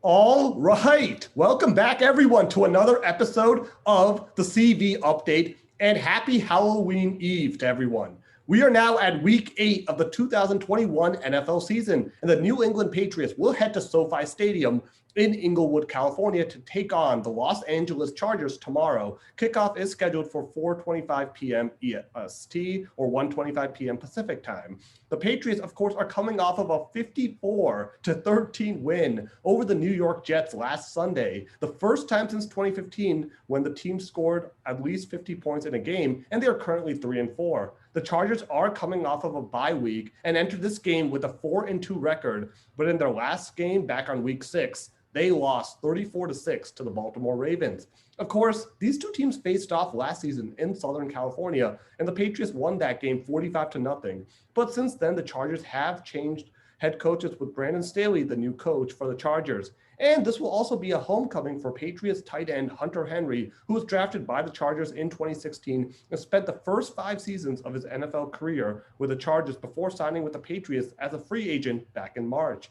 All right. Welcome back, everyone, to another episode of the CV Update, and happy Halloween Eve to everyone. We are now at week 8 of the 2021 NFL season, and the New England Patriots will head to SoFi Stadium in Inglewood, California to take on the Los Angeles Chargers tomorrow. Kickoff is scheduled for 4:25 p.m. EST or 1:25 p.m. Pacific time. The Patriots, of course, are coming off of a 54-13 win over the New York Jets last Sunday, the first time since 2015 when the team scored at least 50 points in a game, and they are currently 3-4. The Chargers are coming off of a bye week and entered this game with a 4-2 record, but in their last game back on week 6, they lost 34-6 to the Baltimore Ravens. Of course, these two teams faced off last season in Southern California, and the Patriots won that game 45-0. But since then, the Chargers have changed head coaches with Brandon Staley, the new coach for the Chargers. And this will also be a homecoming for Patriots tight end Hunter Henry, who was drafted by the Chargers in 2016 and spent the first 5 seasons of his NFL career with the Chargers before signing with the Patriots as a free agent back in March.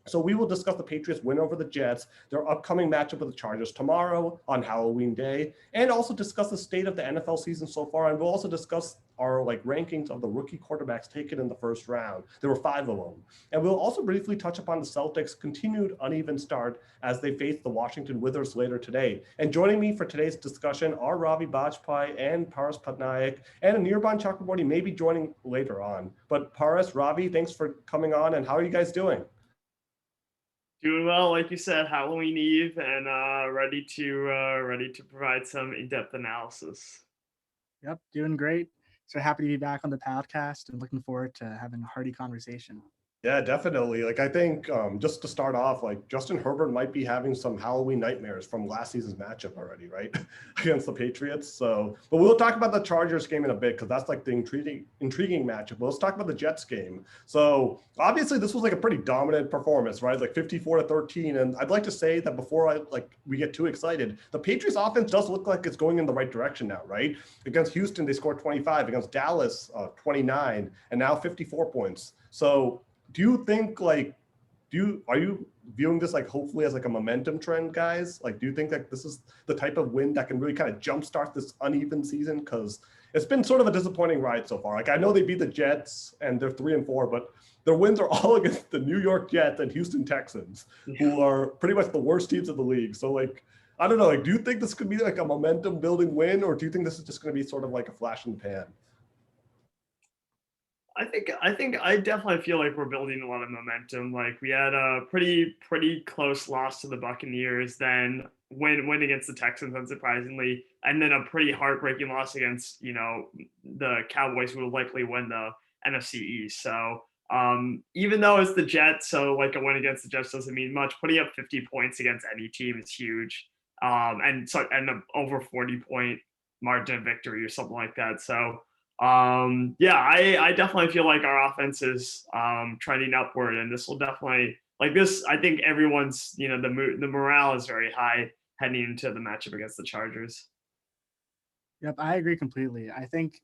So we will discuss the Patriots' win over the Jets, their upcoming matchup with the Chargers tomorrow on Halloween Day, and also discuss the state of the NFL season so far. And we'll also discuss our rankings of the rookie quarterbacks taken in the first round. There were 5 of them. And we'll also briefly touch upon the Celtics' continued uneven start as they face the Washington Wizards later today. And joining me for today's discussion are Ravi and Paras Patnaik, and Anirban Chakraborty may be joining later on. But Paras, Ravi, thanks for coming on, and how are you guys doing? Doing well, like you said, Halloween Eve, and ready to provide some in-depth analysis. Yep, doing great. So happy to be back on the podcast and looking forward to having a hearty conversation. Yeah, definitely. I think just to start off, Justin Herbert might be having some Halloween nightmares from last season's matchup already, right? Against the Patriots. So, but we'll talk about the Chargers game in a bit because that's the intriguing matchup. But let's talk about the Jets game. So obviously this was a pretty dominant performance, right? 54-13. And I'd like to say that before we get too excited, the Patriots offense does look like it's going in the right direction now, right? Against Houston, they scored 25. Against Dallas, 29, and now 54 points. So do you think are you viewing this hopefully as a momentum trend, guys? Do you think that this is the type of win that can really kind of jumpstart this uneven season? Because it's been sort of a disappointing ride so far. I know they beat the Jets and they're 3-4, but their wins are all against the New York Jets and Houston Texans, who are pretty much the worst teams of the league. So I don't know, do you think this could be a momentum building win, or do you think this is just going to be sort of a flash in the pan? I definitely feel like we're building a lot of momentum. We had a pretty close loss to the Buccaneers, then win against the Texans, unsurprisingly, and then a pretty heartbreaking loss against the Cowboys, who will likely win the NFC East. So even though it's the Jets, so a win against the Jets doesn't mean much. Putting up 50 points against any team is huge, and an over 40-point margin of victory or something like that. So. I definitely feel like our offense is trending upward, and this will definitely this. I think everyone's the morale is very high heading into the matchup against the Chargers. Yep, I agree completely. I think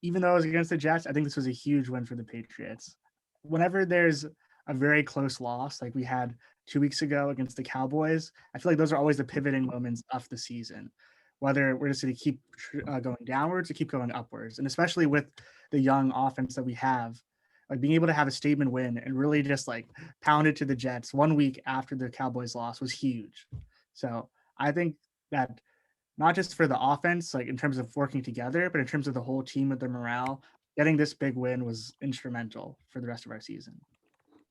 even though it was against the Jets, I think this was a huge win for the Patriots. Whenever there's a very close loss, like we had 2 weeks ago against the Cowboys, I feel like those are always the pivoting moments of the season. Whether we're just going to keep going downwards or keep going upwards. And especially with the young offense that we have, being able to have a statement win and really just pound it to the Jets 1 week after the Cowboys loss was huge. So I think that not just for the offense, in terms of working together, but in terms of the whole team with their morale, getting this big win was instrumental for the rest of our season.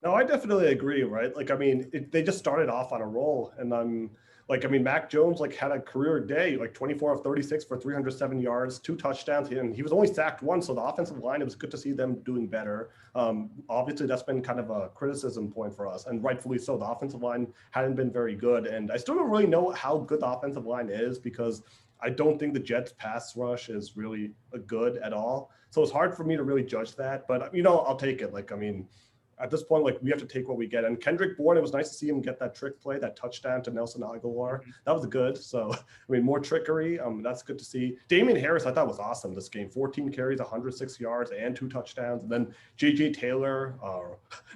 No, I definitely agree, right? They just started off on a roll, and Mac Jones had a career day, 24 of 36 for 307 yards, 2 touchdowns, and he was only sacked once. So the offensive line, it was good to see them doing better. Obviously, that's been kind of a criticism point for us, and rightfully so. The offensive line hadn't been very good, and I still don't really know how good the offensive line is because I don't think the Jets' pass rush is really good at all. So it's hard for me to really judge that, but I'll take it. at this point, like we have to take what we get. And Kendrick Bourne, it was nice to see him get that trick play, that touchdown to Nelson Aguilar. That was good. So, I mean, more trickery. That's good to see. Damian Harris, I thought was awesome this game. 14 carries, 106 yards, and 2 touchdowns. And then J.J. Taylor,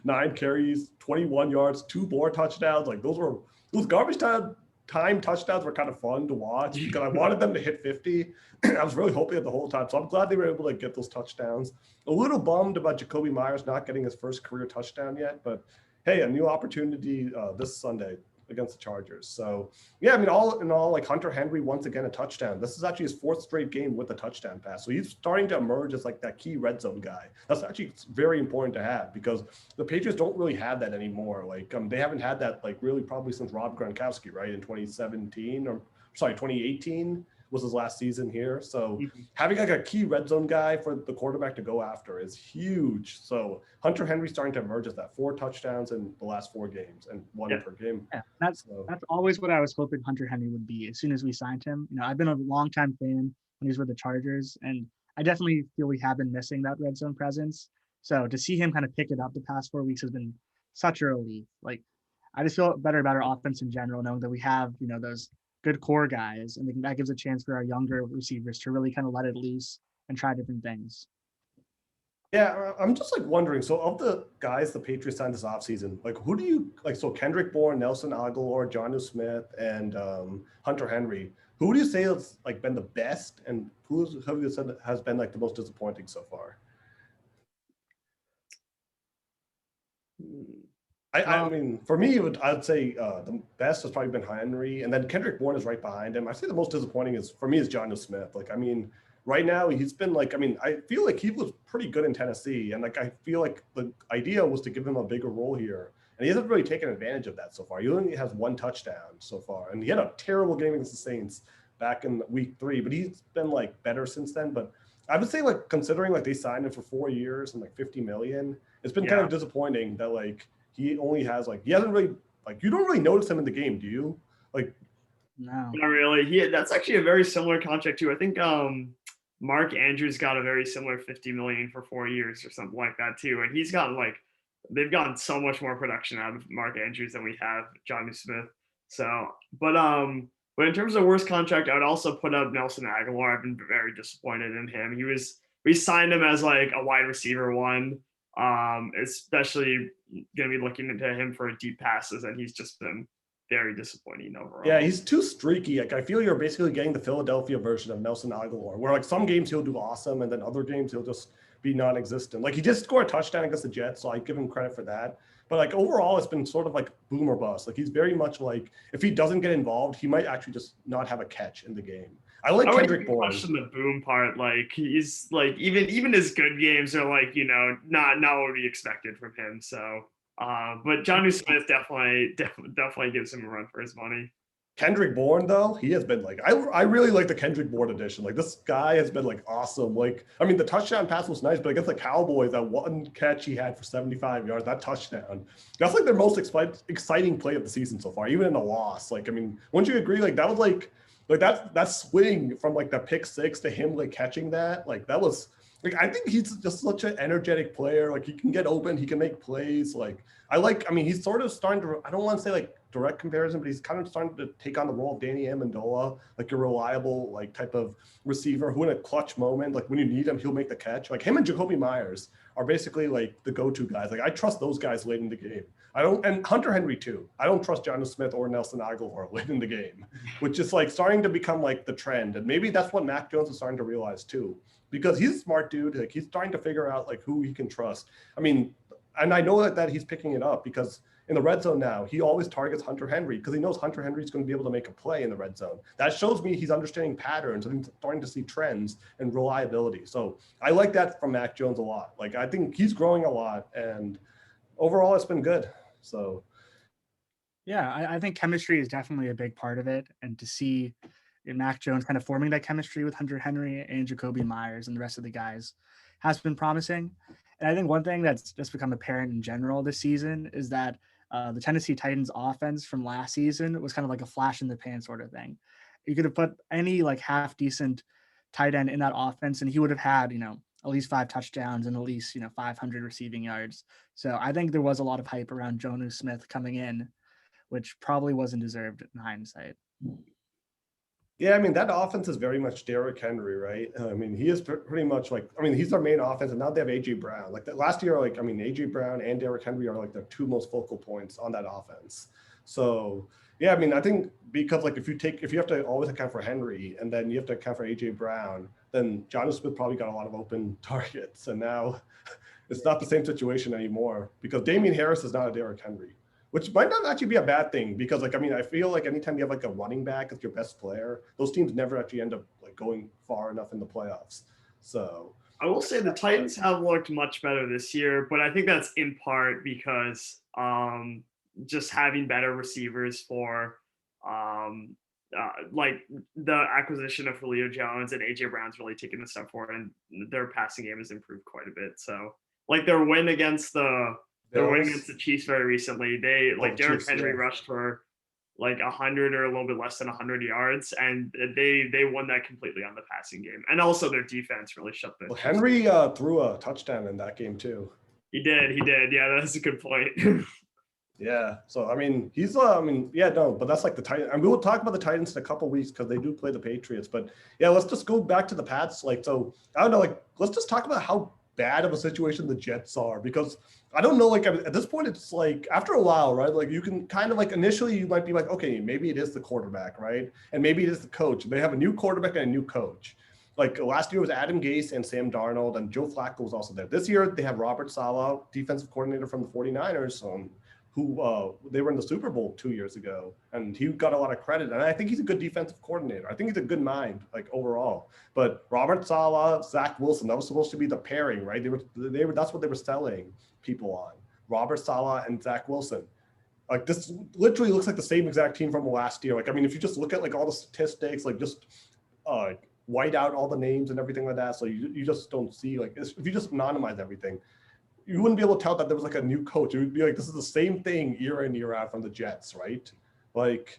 9 carries, 21 yards, 2 more touchdowns. Like those garbage time touchdowns were kind of fun to watch because I wanted them to hit 50. I was really hoping it the whole time. So I'm glad they were able to get those touchdowns. A little bummed about Jacoby Myers not getting his first career touchdown yet, but hey, a new opportunity this Sunday against the Chargers. So yeah, I mean, all in all, like Hunter Henry, once again, a touchdown. This is actually his 4th straight game with a touchdown pass. So he's starting to emerge as like that key red zone guy. That's actually very important to have because the Patriots don't really have that anymore. Like they haven't had that like really probably since Rob Gronkowski, right? In 2018 was his last season here. So having like a key red zone guy for the quarterback to go after is huge. So Hunter Henry's starting to emerge as that. 4 touchdowns in the last 4 games and 1 per game. Yeah, that's always what I was hoping Hunter Henry would be as soon as we signed him. You know, I've been a longtime fan when he was with the Chargers, and I definitely feel we have been missing that red zone presence. So to see him kind of pick it up the past 4 weeks has been such a relief. Like, I just feel better about our offense in general, knowing that we have, you know, those good core guys, and that gives a chance for our younger receivers to really kind of let it loose and try different things. Yeah, I'm just like wondering. So, of the guys the Patriots signed this offseason, like who do you like? So, Kendrick Bourne, Nelson Aguilar, Jonnu Smith, and Hunter Henry. Who do you say has like been the best, and who have you said has been like the most disappointing so far? I mean, for me, I'd say the best has probably been Henry, and then Kendrick Bourne is right behind him. I say the most disappointing is Jonnu Smith. Like, I mean, right now he's been like, I mean, I feel like he was pretty good in Tennessee, and like I feel like the idea was to give him a bigger role here, and he hasn't really taken advantage of that so far. He only has 1 touchdown so far, and he had a terrible game against the Saints back in week 3, but he's been like better since then. But I would say like considering like they signed him for 4 years and like $50 million, it's been kind of disappointing that like. He only has like he hasn't really like you don't really notice him in the game, do you? Like, no, not really. That's actually a very similar contract too. I think Mark Andrews got a very similar $50 million for 4 years or something like that too, and he's gotten like they've gotten so much more production out of Mark Andrews than we have Jonnu Smith. So, but in terms of worst contract, I would also put up Nelson Aguilar. I've been very disappointed in him. We signed him as like a wide receiver 1. Especially going to be looking into him for deep passes, and he's just been very disappointing overall. Yeah, he's too streaky. Like I feel you're basically getting the Philadelphia version of Nelson Aguilar, where like some games he'll do awesome, and then other games he'll just be non-existent. Like he just scored a touchdown against the Jets, so I give him credit for that. But like overall, it's been sort of like boom or bust. Like he's very much like if he doesn't get involved, he might actually just not have a catch in the game. I like Kendrick Bourne. In the boom part, like he's like even his good games are like not what we expected from him. So, but Jonnu Smith definitely gives him a run for his money. Kendrick Bourne, though, he has been like I really like the Kendrick Bourne edition. Like this guy has been like awesome. Like I mean, the touchdown pass was nice, but against the Cowboys, that 1 catch he had for 75 yards, that touchdown, that's like their most exciting play of the season so far, even in a loss. Like I mean, wouldn't you agree? Like that was like that swing from like the pick 6 to him like catching that, like that was like I think he's just such an energetic player. Like he can get open, he can make plays. Like I mean, he's sort of starting to. I don't want to say like direct comparison, but he's kind of starting to take on the role of Danny Amendola, like a reliable like type of receiver who in a clutch moment, like when you need him, he'll make the catch. Like him and Jacoby Myers are basically like the go-to guys. Like I trust those guys late in the game. And Hunter Henry too. I don't trust Jonnu Smith or Nelson Aguilar late in the game, which is like starting to become like the trend. And maybe that's what Mac Jones is starting to realize too, because he's a smart dude. Like he's starting to figure out like who he can trust. I mean, and I know that he's picking it up because in the red zone now, he always targets Hunter Henry because he knows Hunter Henry is going to be able to make a play in the red zone. That shows me he's understanding patterns and he's starting to see trends and reliability. So I like that from Mac Jones a lot. Like I think he's growing a lot, and overall it's been good. So yeah, I think chemistry is definitely a big part of it, and to see Mac Jones kind of forming that chemistry with Hunter Henry and Jacoby Myers and the rest of the guys has been promising. And I think one thing that's just become apparent in general this season is that the Tennessee Titans offense from last season was kind of like a flash in the pan sort of thing. You could have put any like half decent tight end in that offense, and he would have had, at least 5 touchdowns and at least 500 receiving yards. So I think there was a lot of hype around Jonnu Smith coming in, which probably wasn't deserved in hindsight. Yeah, I mean, that offense is very much Derrick Henry, right? I mean, he is pretty much like, I mean, he's their main offense, and now they have A.J. Brown. Like last year, like, I mean, A.J. Brown and Derrick Henry are like the two most focal points on that offense. So, yeah, I mean, I think because like if you have to always account for Henry and then you have to account for A.J. Brown, then Jonnu Smith probably got a lot of open targets. And now it's not the same situation anymore because Damian Harris is not a Derrick Henry, which might not actually be a bad thing because, like, I mean, I feel like anytime you have like a running back as your best player, those teams never actually end up like going far enough in the playoffs. So I will say the Titans have looked much better this year, but I think that's in part because just having better receivers for like the acquisition of Julio Jones and AJ Brown's really taken a step forward, and their passing game has improved quite a bit. So like their win against the Chiefs very recently, they like Derrick Henry rushed for like 100 or a little bit less than 100 yards, and they won that completely on the passing game, and also their defense really shut the. Well, Henry threw a touchdown in that game too. He did. Yeah, that's a good point. Yeah, so I mean, he's but that's like the Titans. And we will talk about the Titans in a couple of weeks because they do play the Patriots. But yeah, let's just go back to the Pats. Like, so I don't know, like let's just talk about how bad of a situation the Jets are, because I don't know, like at this point, it's like after a while, right? Like you can kind of like initially you might be like, okay, maybe it is the quarterback, right? And maybe it is the coach. They have a new quarterback and a new coach. Like last year was Adam Gase and Sam Darnold, and Joe Flacco was also there. This year they have Robert Saleh, defensive coordinator from the 49ers, who they were in the Super Bowl 2 years ago, and he got a lot of credit. And I think he's a good defensive coordinator. I think he's a good mind, like overall. But Robert Saleh, Zach Wilson, that was supposed to be the pairing, right? They were that's what they were selling people on. Robert Saleh and Zach Wilson. Like this literally looks like the same exact team from last year. Like, I mean, if you just look at like all the statistics, like just white out all the names and everything like that. So you just don't see, like, if you just anonymize everything, you wouldn't be able to tell that there was like a new coach. It would be like, this is the same thing year in, year out from the Jets, right? Like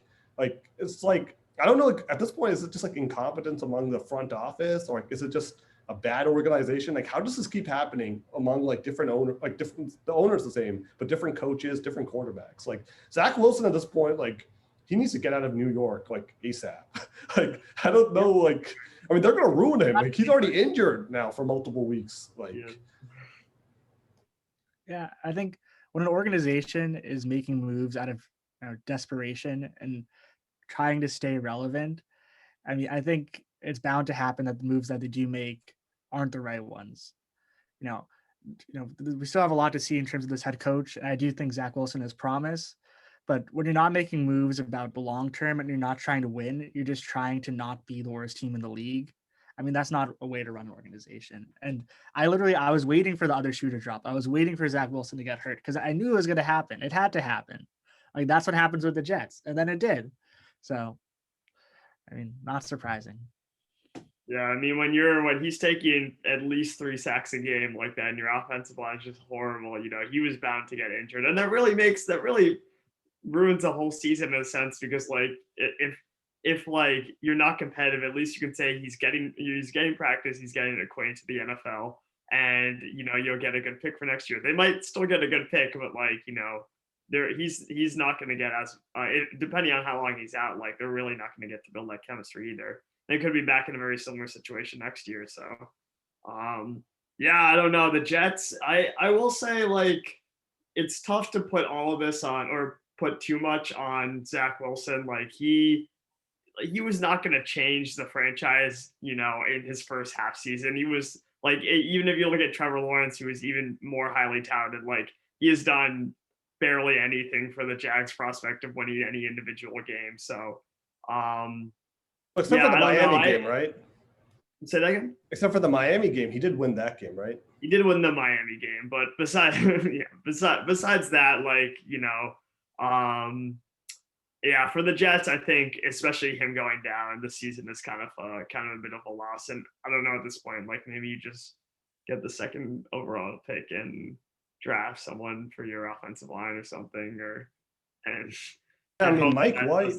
it's like, I don't know, like, at this point, is it just like incompetence among the front office, or is it just a bad organization? Like, how does this keep happening among like different owners, like the owners the same, but different coaches, different quarterbacks? Like Zach Wilson at this point, like he needs to get out of New York like ASAP. Like, I don't know, like, I mean, they're going to ruin him. Like he's already injured now for multiple weeks. Like, yeah, I think when an organization is making moves out of desperation and trying to stay relevant, I mean, I think it's bound to happen that the moves that they do make aren't the right ones. We still have a lot to see in terms of this head coach. And I do think Zach Wilson has promise, but when you're not making moves about the long term and you're not trying to win, you're just trying to not be the worst team in the league. I mean, that's not a way to run an organization. And I was waiting for the other shoe to drop. I was waiting for Zach Wilson to get hurt because I knew it was going to happen. It had to happen. Like, that's what happens with the Jets. And then it did. So, I mean, not surprising. Yeah, I mean, when he's taking at least 3 sacks a game like that, and your offensive line is just horrible, he was bound to get injured. And that really ruins the whole season in a sense, because like if like you're not competitive, at least you can say he's getting practice, he's getting acquainted to the NFL, and you'll get a good pick for next year. They might still get a good pick, but like he's not going to get as depending on how long he's out, like they're really not going to get to build that chemistry either. They could be back in a very similar situation next year. So yeah, I don't know. The Jets, I will say, like, it's tough to put all of this on, or put too much on Zach Wilson. Like he was not going to change the franchise, in his first half season. He was like, even if you look at Trevor Lawrence, who was even more highly touted, like he has done barely anything for the Jags prospect of winning any individual game. So, except for the Miami game, right? Say that again? Except for the Miami game, he did win that game, right? He did win the Miami game, but besides that, like, yeah, for the Jets, I think especially him going down, the season is kind of a bit of a loss. And I don't know at this point, like maybe you just get the second overall pick and draft someone for your offensive line or something, I mean, Mike White.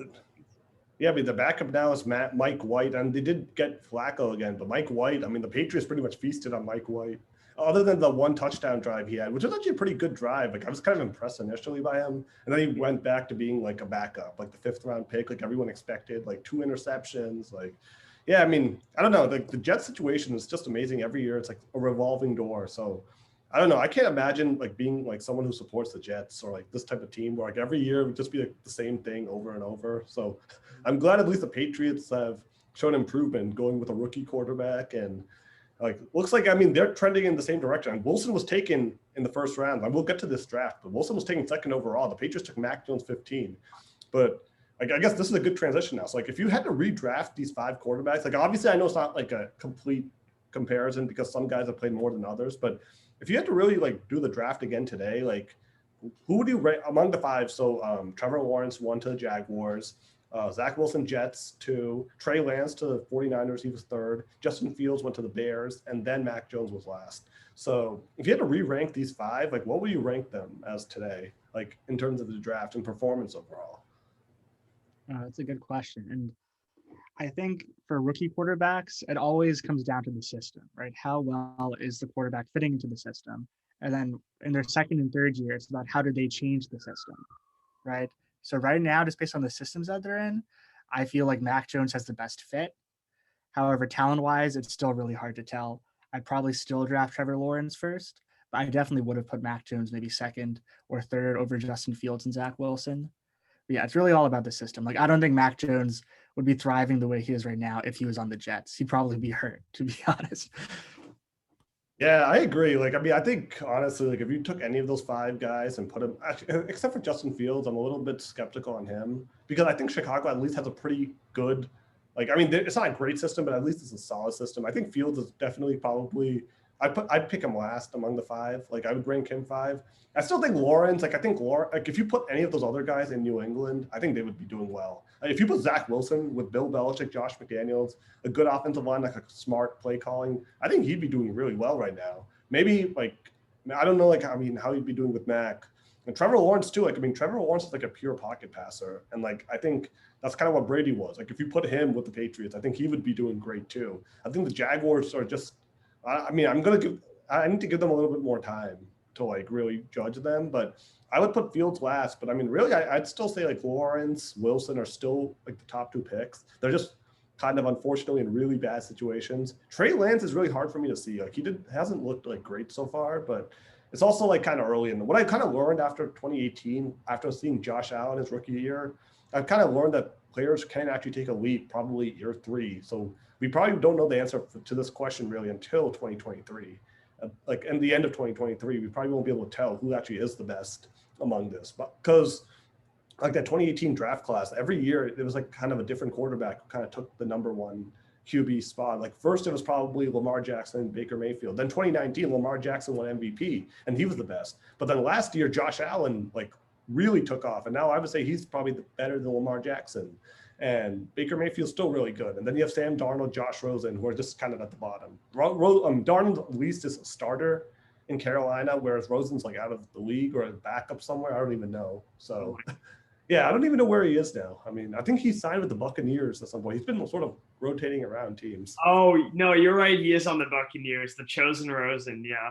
Yeah, I mean, the backup now is Mike White, and they did get Flacco again, but Mike White, I mean, the Patriots pretty much feasted on Mike White. Other than the one touchdown drive he had, which was actually a pretty good drive. Like, I was kind of impressed initially by him, and then he went back to being like a backup, like the 5th-round pick, like everyone expected, like 2 interceptions. Like, yeah, I mean, I don't know. The Jets situation is just amazing. Every year, it's like a revolving door. So, I don't know. I can't imagine like being like someone who supports the Jets or like this type of team where like every year it would just be like the same thing over and over. So, I'm glad at least the Patriots have shown improvement going with a rookie quarterback, and like looks like, I mean, they're trending in the same direction. And Wilson was taken in the 1st round. And we'll get to this draft, but Wilson was taken 2nd overall. The Patriots took Mac Jones 15. But like, I guess this is a good transition now. So like if you had to redraft these 5 quarterbacks, like obviously I know it's not like a complete comparison because some guys have played more than others, but if you had to really like do the draft again today, like who would you rank among the 5? So Trevor Lawrence 1 to the Jaguars, Zach Wilson, Jets 2, Trey Lance to the 49ers, he was 3rd, Justin Fields went to the Bears, and then Mac Jones was last. So if you had to re-rank these 5, like what would you rank them as today, like in terms of the draft and performance overall? That's a good question. And I think for rookie quarterbacks, it always comes down to the system, right? How well is the quarterback fitting into the system? And then in their 2nd and 3rd year, it's about how did they change the system, right? So right now, just based on the systems that they're in, I feel like Mac Jones has the best fit. However, talent-wise, it's still really hard to tell. I'd probably still draft Trevor Lawrence first, but I definitely would have put Mac Jones maybe 2nd or 3rd over Justin Fields and Zach Wilson. But yeah, it's really all about the system. Like, I don't think Mac Jones would be thriving the way he is right now if he was on the Jets. He'd probably be hurt, to be honest. Yeah, I agree. Like, I mean, I think honestly, like if you took any of those 5 guys and put them, actually, except for Justin Fields, I'm a little bit skeptical on him because I think Chicago at least has a pretty good, like, I mean, it's not a great system, but at least it's a solid system. I think Fields is definitely probably, I'd pick him last among the 5. Like, I would rank him 5. I still think Lawrence, like, I think Lawrence, like, if you put any of those other guys in New England, I think they would be doing well. Like, if you put Zach Wilson with Bill Belichick, Josh McDaniels, a good offensive line, like a smart play calling, I think he'd be doing really well right now. Maybe, like, I don't know, like, I mean, how he'd be doing with Mac. And Trevor Lawrence, too. Like, I mean, Trevor Lawrence is like a pure pocket passer. And, like, I think that's kind of what Brady was. Like, if you put him with the Patriots, I think he would be doing great, too. I think the Jaguars are just, I mean, I need to give them a little bit more time to like really judge them, but I would put Fields last. But I mean, really, I'd still say like Lawrence, Wilson are still like the top 2 picks. They're just kind of unfortunately in really bad situations. Trey Lance is really hard for me to see. Like hasn't looked like great so far, but it's also like kind of early. And what I kind of learned after 2018, after seeing Josh Allen his rookie year, I've kind of learned that players can actually take a leap probably year 3. So we probably don't know the answer to this question really until 2023. Like in the end of 2023, we probably won't be able to tell who actually is the best among this. But because like that 2018 draft class, every year it was like kind of a different quarterback who kind of took the number 1 QB spot. Like first it was probably Lamar Jackson and Baker Mayfield. Then 2019, Lamar Jackson won MVP and he was the best. But then last year, Josh Allen like really took off. And now I would say he's probably better than Lamar Jackson. And Baker Mayfield's still really good. And then you have Sam Darnold, Josh Rosen, who are just kind of at the bottom. Darnold at least is a starter in Carolina, whereas Rosen's like out of the league or a backup somewhere. I don't even know. So, yeah, I don't even know where he is now. I mean, I think he signed with the Buccaneers at some point. He's been sort of rotating around teams. Oh, no, you're right. He is on the Buccaneers, the chosen Rosen. Yeah.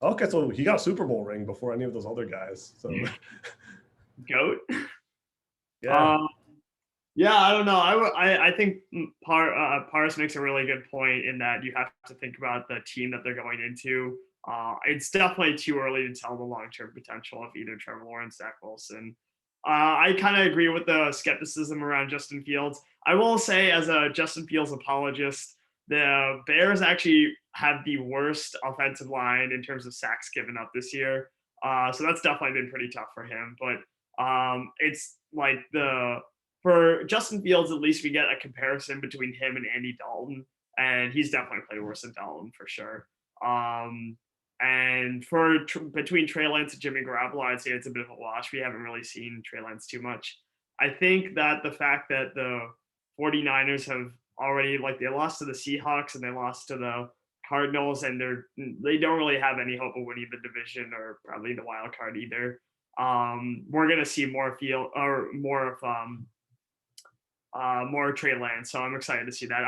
Okay, so he got a Super Bowl ring before any of those other guys. So, GOAT. yeah. Yeah, I don't know. I think Paras makes a really good point in that you have to think about the team that they're going into. It's definitely too early to tell the long-term potential of either Trevor Lawrence, Zach Wilson. I kind of agree with the skepticism around Justin Fields. I will say, as a Justin Fields apologist, the Bears actually have the worst offensive line in terms of sacks given up this year. So that's definitely been pretty tough for him. But it's like for Justin Fields, at least we get a comparison between him and Andy Dalton, and he's definitely played worse than Dalton for sure. And for between Trey Lance and Jimmy Garoppolo, I'd say it's a bit of a wash. We haven't really seen Trey Lance too much. I think that the fact that the 49ers have already, like, they lost to the Seahawks and they lost to the Cardinals, and they don't really have any hope of winning the division or probably the wild card either. We're gonna see more of more Trey Lance. So I'm excited to see that.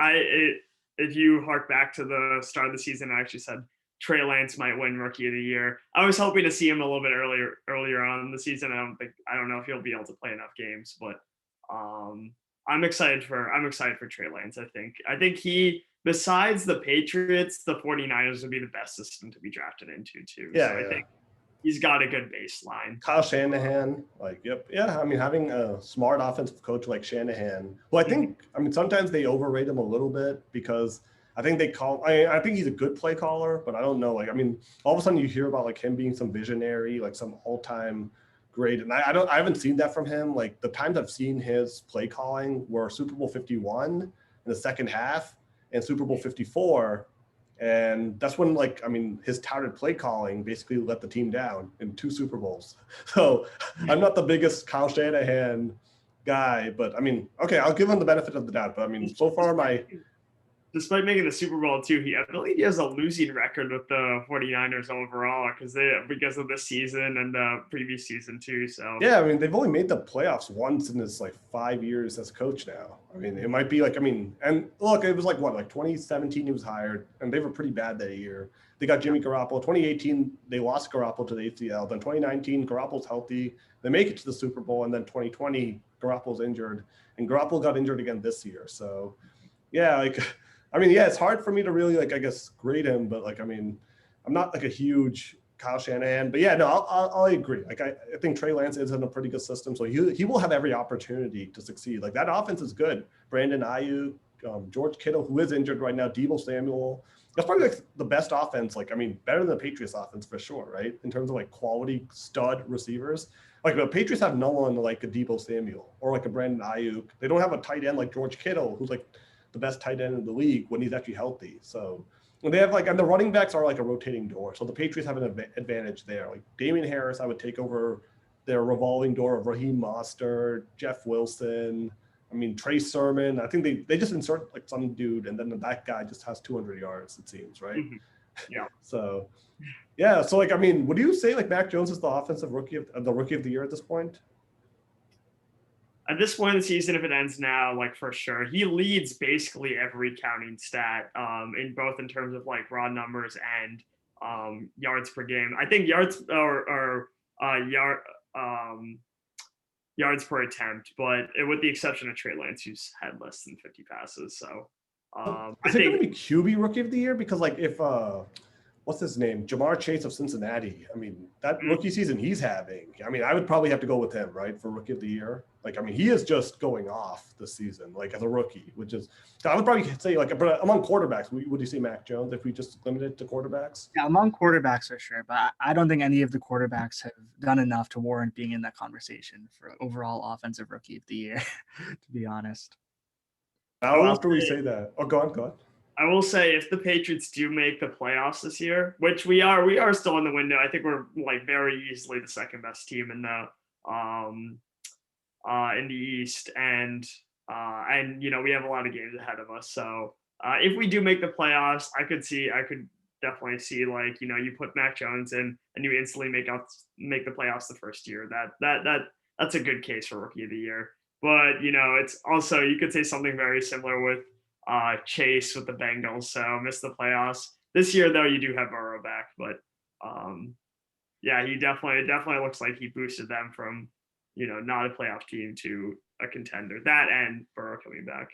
If you hark back to the start of the season, I actually said Trey Lance might win Rookie of the Year. I was hoping to see him a little bit earlier on in the season. I don't know if he'll be able to play enough games, but I'm excited for Trey Lance. I think he, besides the Patriots, the 49ers would be the best system to be drafted into too. Yeah, so I think he's got a good baseline. Kyle Shanahan, I mean, having a smart offensive coach like Shanahan, who I think, I mean, sometimes they overrate him a little bit because I think I think he's a good play caller, but I don't know. Like, I mean, all of a sudden you hear about like him being some visionary, like some all-time great, and I haven't seen that from him. Like the times I've seen his play calling were Super Bowl 51 in the second half and Super Bowl 54. And that's when, like, I mean, his touted play calling basically let the team down in 2 Super Bowls. So I'm not the biggest Kyle Shanahan guy, but I mean, okay, I'll give him the benefit of the doubt. But I mean, so far despite making the Super Bowl too, I believe he has a losing record with the 49ers overall because of this season and the previous season too. So yeah, I mean, they've only made the playoffs once in his like 5 years as coach now. I mean, it might be like, I mean, and look, it was like 2017 he was hired, and they were pretty bad that year. They got Jimmy Garoppolo. 2018 they lost Garoppolo to the ACL. Then 2019 Garoppolo's healthy. They make it to the Super Bowl, and then 2020 Garoppolo's injured, and Garoppolo got injured again this year. So yeah, like. I mean, yeah, it's hard for me to really, like, I guess, grade him, but, like, I mean, I'm not, like, a huge Kyle Shanahan. But, yeah, no, I'll agree. Like, I think Trey Lance is in a pretty good system, so he will have every opportunity to succeed. Like, that offense is good. Brandon Ayuk, George Kittle, who is injured right now, Deebo Samuel. That's probably, like, the best offense. Like, I mean, better than the Patriots offense for sure, right? In terms of, like, quality stud receivers. Like, the Patriots have no one like a Deebo Samuel or, like, a Brandon Ayuk. They don't have a tight end like George Kittle, who's, like, the best tight end in the league when he's actually healthy. So they have and the running backs are like a rotating door. So the Patriots have an advantage there. Like Damian Harris, I would take over their revolving door of Raheem Mostert, Jeff Wilson. I mean, Trey Sermon. I think they just insert like some dude, and then that guy just has 200 yards, it seems, right? Mm-hmm. Yeah. So yeah. So like, I mean, would you say like Mac Jones is the offensive rookie of the year at this point? At this point in the season, if it ends now, like for sure, he leads basically every counting stat in both in terms of like raw numbers and yards per game. I think yards yards per attempt, but with the exception of Trey Lance, who's had less than 50 passes. So is it going to be QB rookie of the year? Because like if what's his name? Jamar Chase of Cincinnati. I mean, that rookie season he's having. I mean, I would probably have to go with him, right, for rookie of the year. Like, I mean, he is just going off this season, like as a rookie, which is, I would probably say like, but among quarterbacks, would you say Mac Jones if we just limit it to quarterbacks? Yeah, among quarterbacks for sure, but I don't think any of the quarterbacks have done enough to warrant being in that conversation for overall offensive rookie of the year, to be honest. Now, after we say that, go on. I will say if the Patriots do make the playoffs this year, which we are still in the window. I think we're like very easily the second best team in the East, and you know we have a lot of games ahead of us. So if we do make the playoffs, I could definitely see like, you know, you put Mac Jones in and you instantly make the playoffs the first year. That's a good case for rookie of the year. But you know, it's also, you could say something very similar with Chase with the Bengals, so missed the playoffs this year. Though you do have Burrow back, but yeah, it definitely looks like he boosted them from, you know, not a playoff team to a contender. That and Burrow coming back.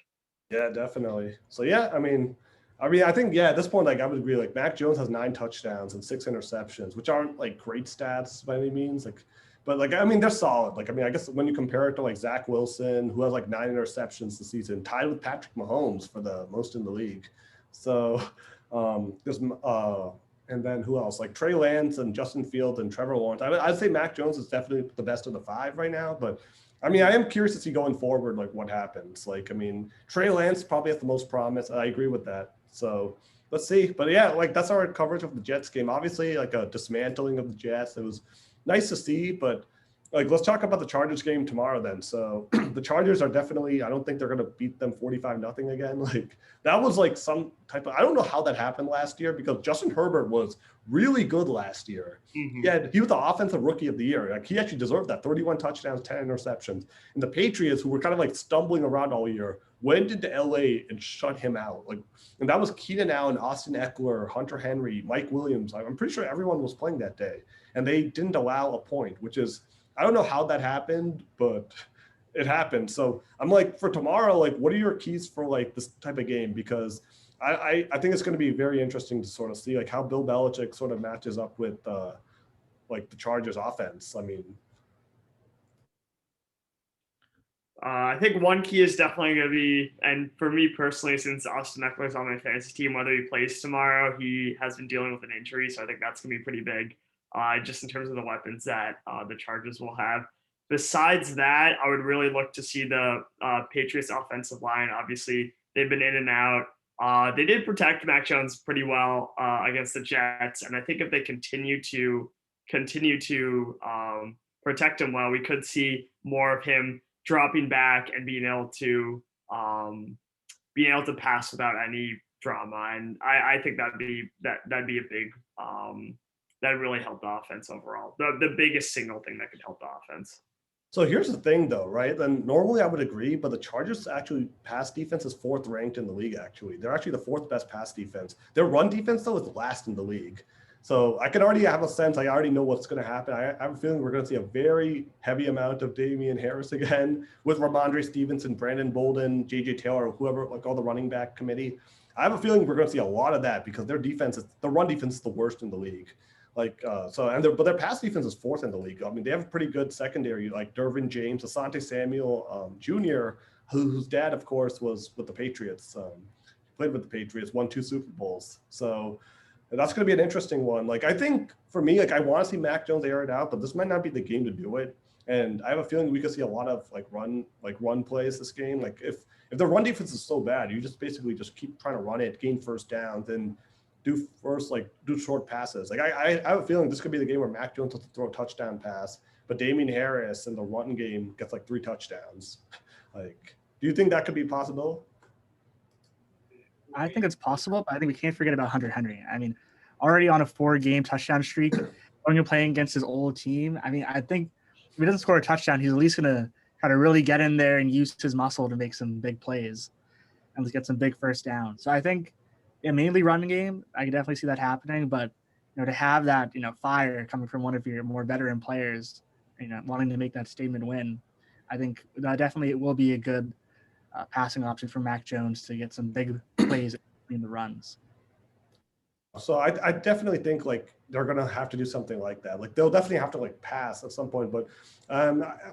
Yeah, definitely. So yeah, I mean, I think at this point, like I would agree. Like Mac Jones has 9 touchdowns and 6 interceptions, which aren't like great stats by any means. Like, but like I mean, they're solid. Like I mean, I guess when you compare it to like Zach Wilson, who has like 9 interceptions this season, tied with Patrick Mahomes for the most in the league. So there's and then who else? Like Trey Lance and Justin Fields and Trevor Lawrence. I'd say Mac Jones is definitely the best of the 5 right now. But I mean, I am curious to see going forward, like what happens. Like, I mean, Trey Lance probably has the most promise. I agree with that. So let's see. But yeah, like that's our coverage of the Jets game. Obviously, like a dismantling of the Jets. It was nice to see, but Like, let's talk about the Chargers game tomorrow then. So the Chargers are definitely, I don't think they're going to beat them 45-0 again. Like, that was like some type of, I don't know how that happened last year because Justin Herbert was really good last year. Mm-hmm. He was the offensive rookie of the year. Like, he actually deserved that. 31 touchdowns, 10 interceptions. And the Patriots, who were kind of like stumbling around all year, went into LA and shut him out. Like, and that was Keenan Allen, Austin Eckler, Hunter Henry, Mike Williams. I'm pretty sure everyone was playing that day. And they didn't allow a point, which is, I don't know how that happened, but it happened. So I'm like, for tomorrow, like, what are your keys for like this type of game? Because I think it's going to be very interesting to sort of see like how Bill Belichick sort of matches up with like the Chargers offense. I mean, I think one key is definitely going to be, and for me personally, since Austin Eckler is on my fantasy team, whether he plays tomorrow, he has been dealing with an injury, so I think that's going to be pretty big, just in terms of the weapons that the Chargers will have. Besides that, I would really look to see the Patriots offensive line. Obviously, they've been in and out. They did protect Mac Jones pretty well against the Jets, and I think if they continue to protect him well, we could see more of him dropping back and being able to pass without any drama. And I think that'd be a big that'd really help the offense overall. The biggest single thing that could help the offense. so here's the thing though, right? Then normally I would agree, but the Chargers actually pass defense is 4th ranked in the league. Actually, they're actually the 4th best pass defense. Their run defense though is last in the league. So I can already have a sense. I already know what's going to happen. I have a feeling we're going to see a very heavy amount of Damian Harris again with Ramondre Stevenson, Brandon Bolden, J.J. Taylor, whoever, like all the running back committee. I have a feeling we're going to see a lot of that because their defense, the run defense is the worst in the league. Like, but their pass defense is 4th in the league. I mean, they have a pretty good secondary, like Dervin James, Asante Samuel Jr., whose dad, of course, was with the Patriots, played with the Patriots, won 2 Super Bowls. So that's going to be an interesting one. Like, I think for me, like, I want to see Mac Jones air it out, but this might not be the game to do it. And I have a feeling we could see a lot of run plays this game. Like, if the run defense is so bad, you just basically just keep trying to run it, gain first downs, and do short passes. Like, I have a feeling this could be the game where Mac Jones has to throw a touchdown pass, but Damian Harris in the run game gets like 3 touchdowns. Like, do you think that could be possible? I think it's possible, but I think we can't forget about Hunter Henry. I mean, already on a 4-game touchdown streak, when you're playing against his old team. I mean, I think if he doesn't score a touchdown, he's at least going to kind of really get in there and use his muscle to make some big plays and get some big first downs. So I think, mainly running game, I can definitely see that happening. But to have that fire coming from one of your more veteran players, wanting to make that statement win, I think that definitely will be a good passing option for Mac Jones to get some big plays in the runs. So I definitely think like they're gonna have to do something like that. Like they'll definitely have to like pass at some point. But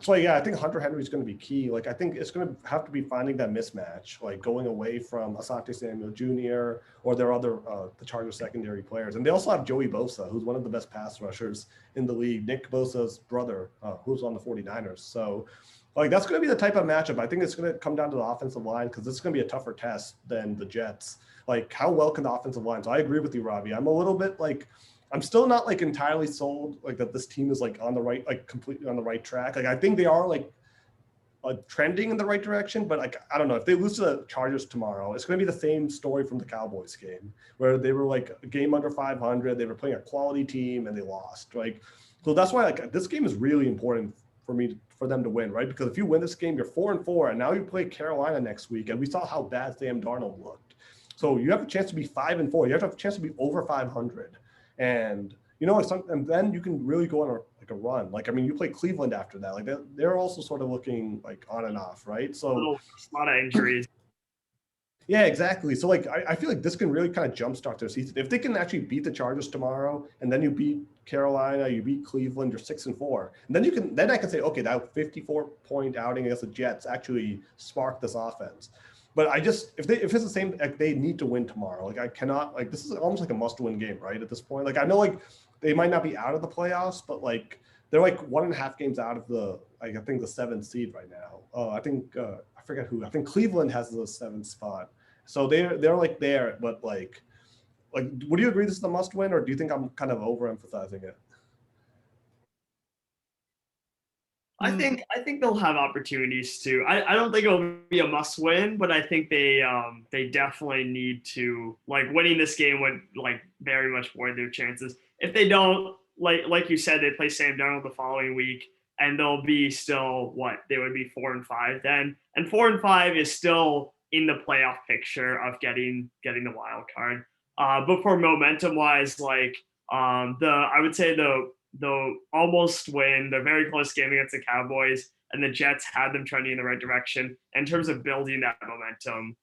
so yeah, I think Hunter Henry is going to be key. Like I think it's going to have to be finding that mismatch, like going away from Asante Samuel Jr. or their other the Chargers secondary players. And they also have Joey Bosa, who's one of the best pass rushers in the league. Nick Bosa's brother, who's on the 49ers. So like that's going to be the type of matchup. I think it's going to come down to the offensive line because this is going to be a tougher test than the Jets. Like how well can the offensive line? So I agree with you, Ravi. I'm a little bit like, I'm still not like entirely sold like that this team is like on the right, like completely on the right track. Like I think they are like trending in the right direction, but like I don't know if they lose to the Chargers tomorrow, it's going to be the same story from the Cowboys game where they were like a game under 500. They were playing a quality team and they lost. Like so that's why like this game is really important for them to win, right? Because if you win this game, you're 4-4, and now you play Carolina next week, and we saw how bad Sam Darnold looked. So you have a chance to be 5-4. You have to have a chance to be over 500, and and then you can really go on a run. Like I mean, you play Cleveland after that. Like they're also sort of looking like on and off, right? So a lot of injuries. Yeah, exactly. So like I feel like this can really kind of jumpstart their season. If they can actually beat the Chargers tomorrow and then you beat Carolina, you beat Cleveland, you're 6-4. And then I can say, okay, that 54-point outing against the Jets actually sparked this offense. But if it's the same, like they need to win tomorrow. Like I cannot, like this is almost like a must-win game, right? At this point. Like I know like they might not be out of the playoffs, but like they're like 1.5 games out of the I think the 7th seed right now. I think I forget who. I think Cleveland has the 7th spot. So they're like there, but like would you agree this is a must win, or do you think I'm kind of overemphasizing it? I think they'll have opportunities to. I don't think it'll be a must win, but I think they definitely need to, like, winning this game would like very much void their chances. If they don't, like you said, they play Sam Darnold the following week, and they'll be still what they would be 4-5 then, and 4-5 is still in the playoff picture of getting the wild card. But for momentum wise, like I would say the almost win, the very close game against the Cowboys, and the Jets had them trending in the right direction. In terms of building that momentum,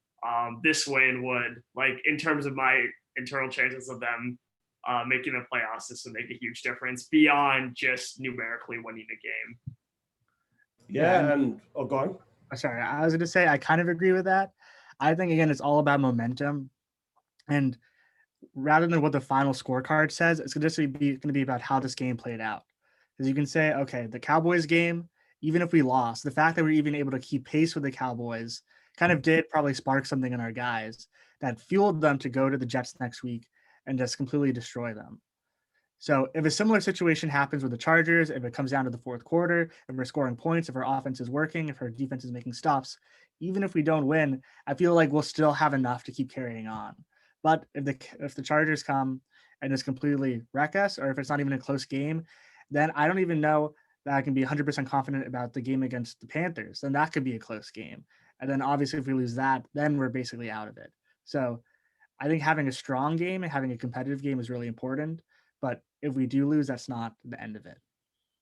this win would, like, in terms of my internal chances of them making the playoffs, this would make a huge difference beyond just numerically winning a game. Yeah, and go on. Sorry, I was going to say I kind of agree with that. I think, again, it's all about momentum. And rather than what the final scorecard says, it's just going to be about how this game played out. Because you can say, okay, the Cowboys game, even if we lost, the fact that we're even able to keep pace with the Cowboys kind of did probably spark something in our guys that fueled them to go to the Jets next week and just completely destroy them. So if a similar situation happens with the Chargers, if it comes down to the fourth quarter, if we're scoring points, if our offense is working, if our defense is making stops, even if we don't win, I feel like we'll still have enough to keep carrying on. But if the Chargers come and just completely wreck us, or if it's not even a close game, then I don't even know that I can be 100% confident about the game against the Panthers. Then that could be a close game. And then obviously if we lose that, then we're basically out of it. So I think having a strong game and having a competitive game is really important. But if we do lose, that's not the end of it.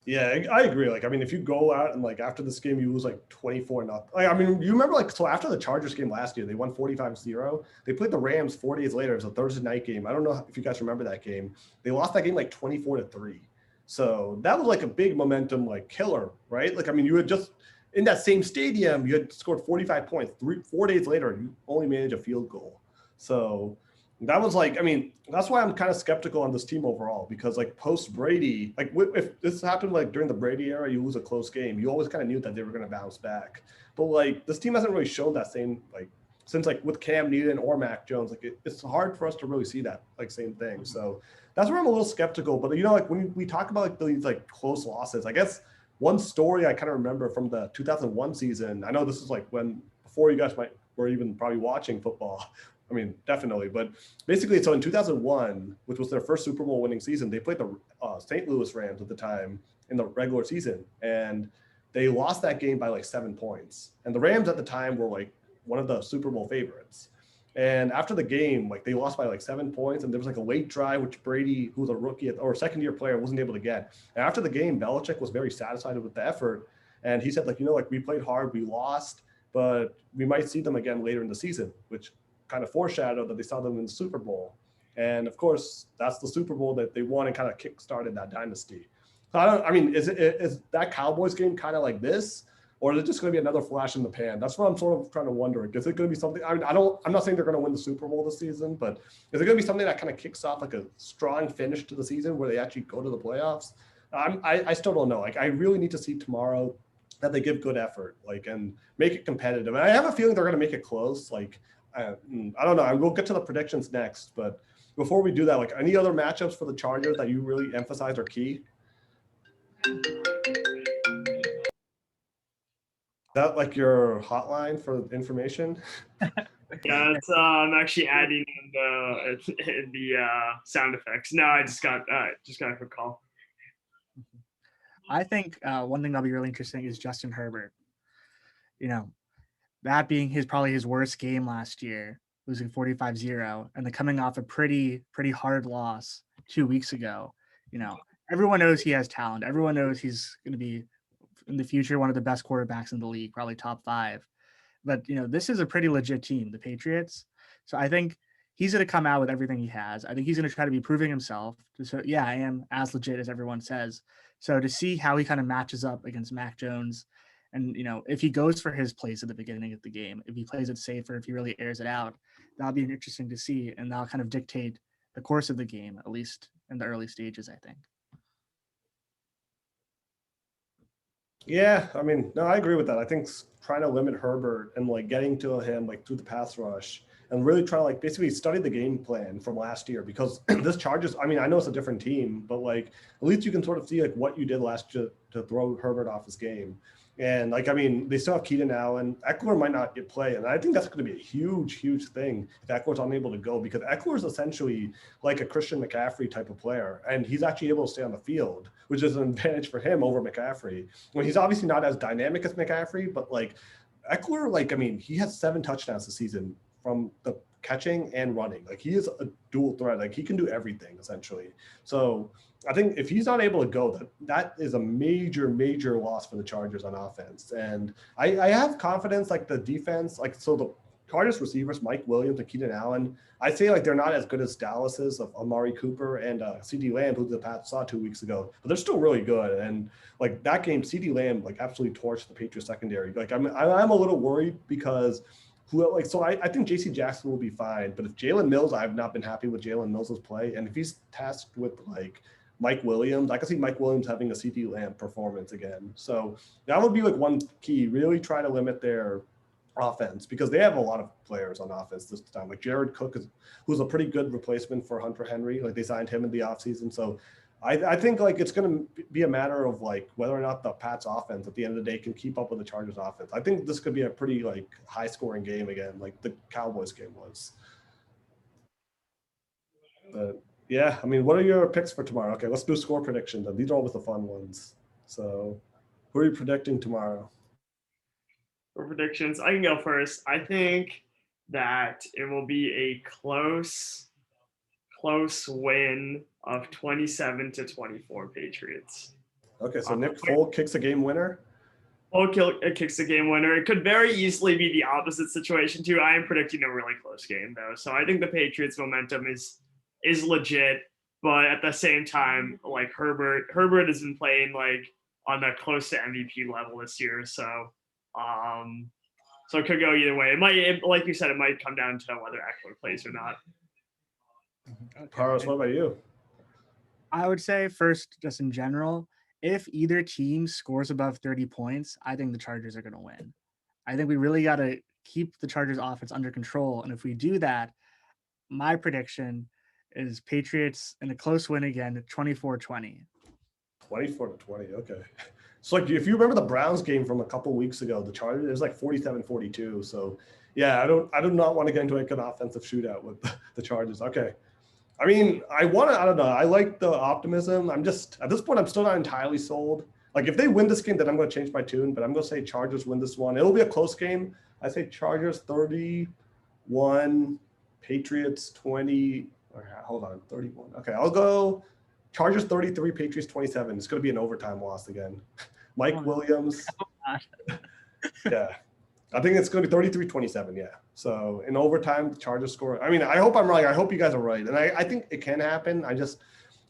Yeah, I agree. Like, I mean, if you go out and like after this game, you lose like 24-0. Like, I mean, you remember like, so after the Chargers game last year, they won 45-0. They played the Rams 4 days later. It was a Thursday night game. I don't know if you guys remember that game. They lost that game like 24-3. So that was like a big momentum, like killer, right? Like, I mean, you had just in that same stadium, you had scored 45 points. 4 days later, you only managed a field goal. So that was like, I mean, that's why I'm kind of skeptical on this team overall, because like post Brady, like if this happened like during the Brady era, you lose a close game, you always kind of knew that they were going to bounce back. But like this team hasn't really shown that same, like since like with Cam Newton or Mac Jones, like it's hard for us to really see that like same thing. So that's where I'm a little skeptical. But you know, like when we talk about like these like close losses, I guess one story I kind of remember from the 2001 season, I know this is like before you guys were even probably watching football. I mean, definitely. But basically, so in 2001, which was their first Super Bowl winning season, they played the St. Louis Rams at the time in the regular season. And they lost that game by like 7 points. And the Rams at the time were like one of the Super Bowl favorites. And after the game, like they lost by like 7 points. And there was like a late drive, which Brady, who was a rookie or second-year player, wasn't able to get. And after the game, Belichick was very satisfied with the effort. And he said, like, you know, like we played hard, we lost, but we might see them again later in the season, which kind of foreshadowed that they saw them in the Super Bowl. And of course, that's the Super Bowl that they won and kind of kick-started that dynasty. So is that Cowboys game kind of like this, or is it just going to be another flash in the pan? That's what I'm sort of trying to wonder. Is it going to be something, I mean, I'm not saying they're going to win the Super Bowl this season, but is it going to be something that kind of kicks off like a strong finish to the season where they actually go to the playoffs? I still don't know. Like, I really need to see tomorrow that they give good effort, like, and make it competitive. And I have a feeling they're going to make it close. Like, I don't know. We'll get to the predictions next, but before we do that, like any other matchups for the Chargers that you really emphasize are key? Is that like your hotline for information? Yeah, it's I'm actually adding in the sound effects. No, I just got a quick call. I think one thing that'll be really interesting is Justin Herbert. You know, that being probably his worst game last year, losing 45-0, and then coming off a pretty hard loss 2 weeks ago. You know, everyone knows he has talent. Everyone knows he's going to be in the future one of the best quarterbacks in the league, probably top 5. But you know, this is a pretty legit team, the Patriots. So I think he's going to come out with everything he has. I think he's going to try to be proving himself. So yeah, I am as legit as everyone says. So to see how he kind of matches up against Mac Jones. And, you know, if he goes for his plays at the beginning of the game, if he plays it safer, if he really airs it out, that'll be interesting to see. And that'll kind of dictate the course of the game, at least in the early stages, I think. Yeah, I mean, no, I agree with that. I think trying to limit Herbert and like getting to him like through the pass rush and really try to like basically study the game plan from last year, because this Chargers, I mean, I know it's a different team, but like at least you can sort of see like what you did last to throw Herbert off his game. And like, I mean, they still have Keenan Allen. Eckler might not get play. And I think that's going to be a huge, huge thing if Eckler's unable to go, because Eckler is essentially like a Christian McCaffrey type of player. And he's actually able to stay on the field, which is an advantage for him over McCaffrey. Well, he's obviously not as dynamic as McCaffrey, but like Eckler, like, I mean, he has 7 touchdowns this season from the catching and running. Like, he is a dual threat. Like, he can do everything essentially. So I think if he's not able to go, that is a major, major loss for the Chargers on offense. And I have confidence, like the defense, like, so the Chargers receivers, Mike Williams and Keenan Allen, I say like they're not as good as Dallas's of Amari Cooper and CeeDee Lamb, who the Pats saw 2 weeks ago, but they're still really good. And like that game, CeeDee Lamb like absolutely torched the Patriots secondary. Like I'm a little worried because I think JC Jackson will be fine, but if Jalen Mills, I've not been happy with Jalen Mills' play. And if he's tasked with like Mike Williams, I can see Mike Williams having a CeeDee Lamb performance again. So that would be like one key, really try to limit their offense, because they have a lot of players on offense this time. Like Jared Cook, who's a pretty good replacement for Hunter Henry. Like they signed him in the offseason. So I think like it's going to be a matter of like whether or not the Pats offense at the end of the day can keep up with the Chargers offense. I think this could be a pretty like high scoring game again, like the Cowboys game was. But yeah, I mean, what are your picks for tomorrow? Okay, let's do score predictions. And these are always the fun ones. So who are you predicting tomorrow? For predictions, I can go first. I think that it will be a close win of 27-24 Patriots. Okay, so Nick Folk kicks a game winner. It kicks the game winner. It could very easily be the opposite situation too. I am predicting a really close game though. So I think the Patriots momentum is legit, but at the same time, like Herbert has been playing like on the close to MVP level this year. So it could go either way. Like you said, it might come down to whether Eckler plays or not. Paras, what about you? I would say first, just in general, if either team scores above 30 points, I think the Chargers are going to win. I think we really got to keep the Chargers offense under control. And if we do that, my prediction is Patriots in a close win again, 24-20. 24-20, okay. So like if you remember the Browns game from a couple weeks ago, the Chargers, it was like 47-42. So yeah, I do not want to get into like an offensive shootout with the Chargers. Okay. I mean, I don't know. I like the optimism. I'm just, at this point, I'm still not entirely sold. Like if they win this game, then I'm going to change my tune, but I'm going to say Chargers win this one. It'll be a close game. I say Chargers 31, Patriots 20, or hold on, 31. Okay, I'll go Chargers 33, Patriots 27. It's going to be an overtime loss again. Mike Williams. Yeah. I think it's going to be 33-27, yeah. So in overtime, the Chargers score. I mean, I hope I'm right. I hope you guys are right. And I think it can happen. It's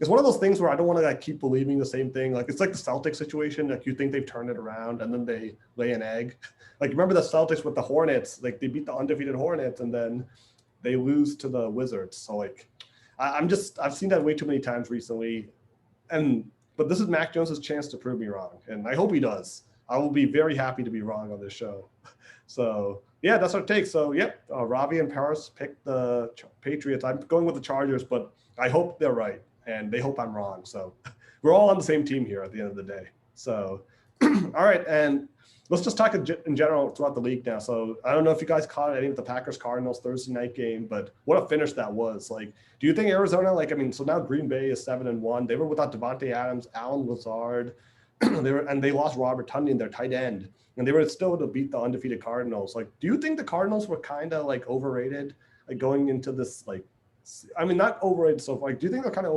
one of those things where I don't want to like keep believing the same thing. Like it's like the Celtics situation. Like you think they've turned it around and then they lay an egg. Like remember the Celtics with the Hornets? Like they beat the undefeated Hornets and then they lose to the Wizards. So like I've seen that way too many times recently. But this is Mac Jones's chance to prove me wrong. And I hope he does. I will be very happy to be wrong on this show. So yeah, that's our take. So yep, Ravi and Paras picked the Patriots. I'm going with the Chargers, but I hope they're right and they hope I'm wrong. So we're all on the same team here at the end of the day. So all right, and let's just talk in general throughout the league now. So I don't know if you guys caught any of the Packers-Cardinals Thursday night game, but what a finish that was. Like, do you think Arizona, so now Green Bay is 7-1. They were without Devontae Adams, Alan Lazard, they lost Robert Tonyan, their tight end, and they were still to beat the undefeated Cardinals. Like, do you think the Cardinals were kind of like overrated, like going into this, like, I mean, not overrated so far. Like, do you think they're kind of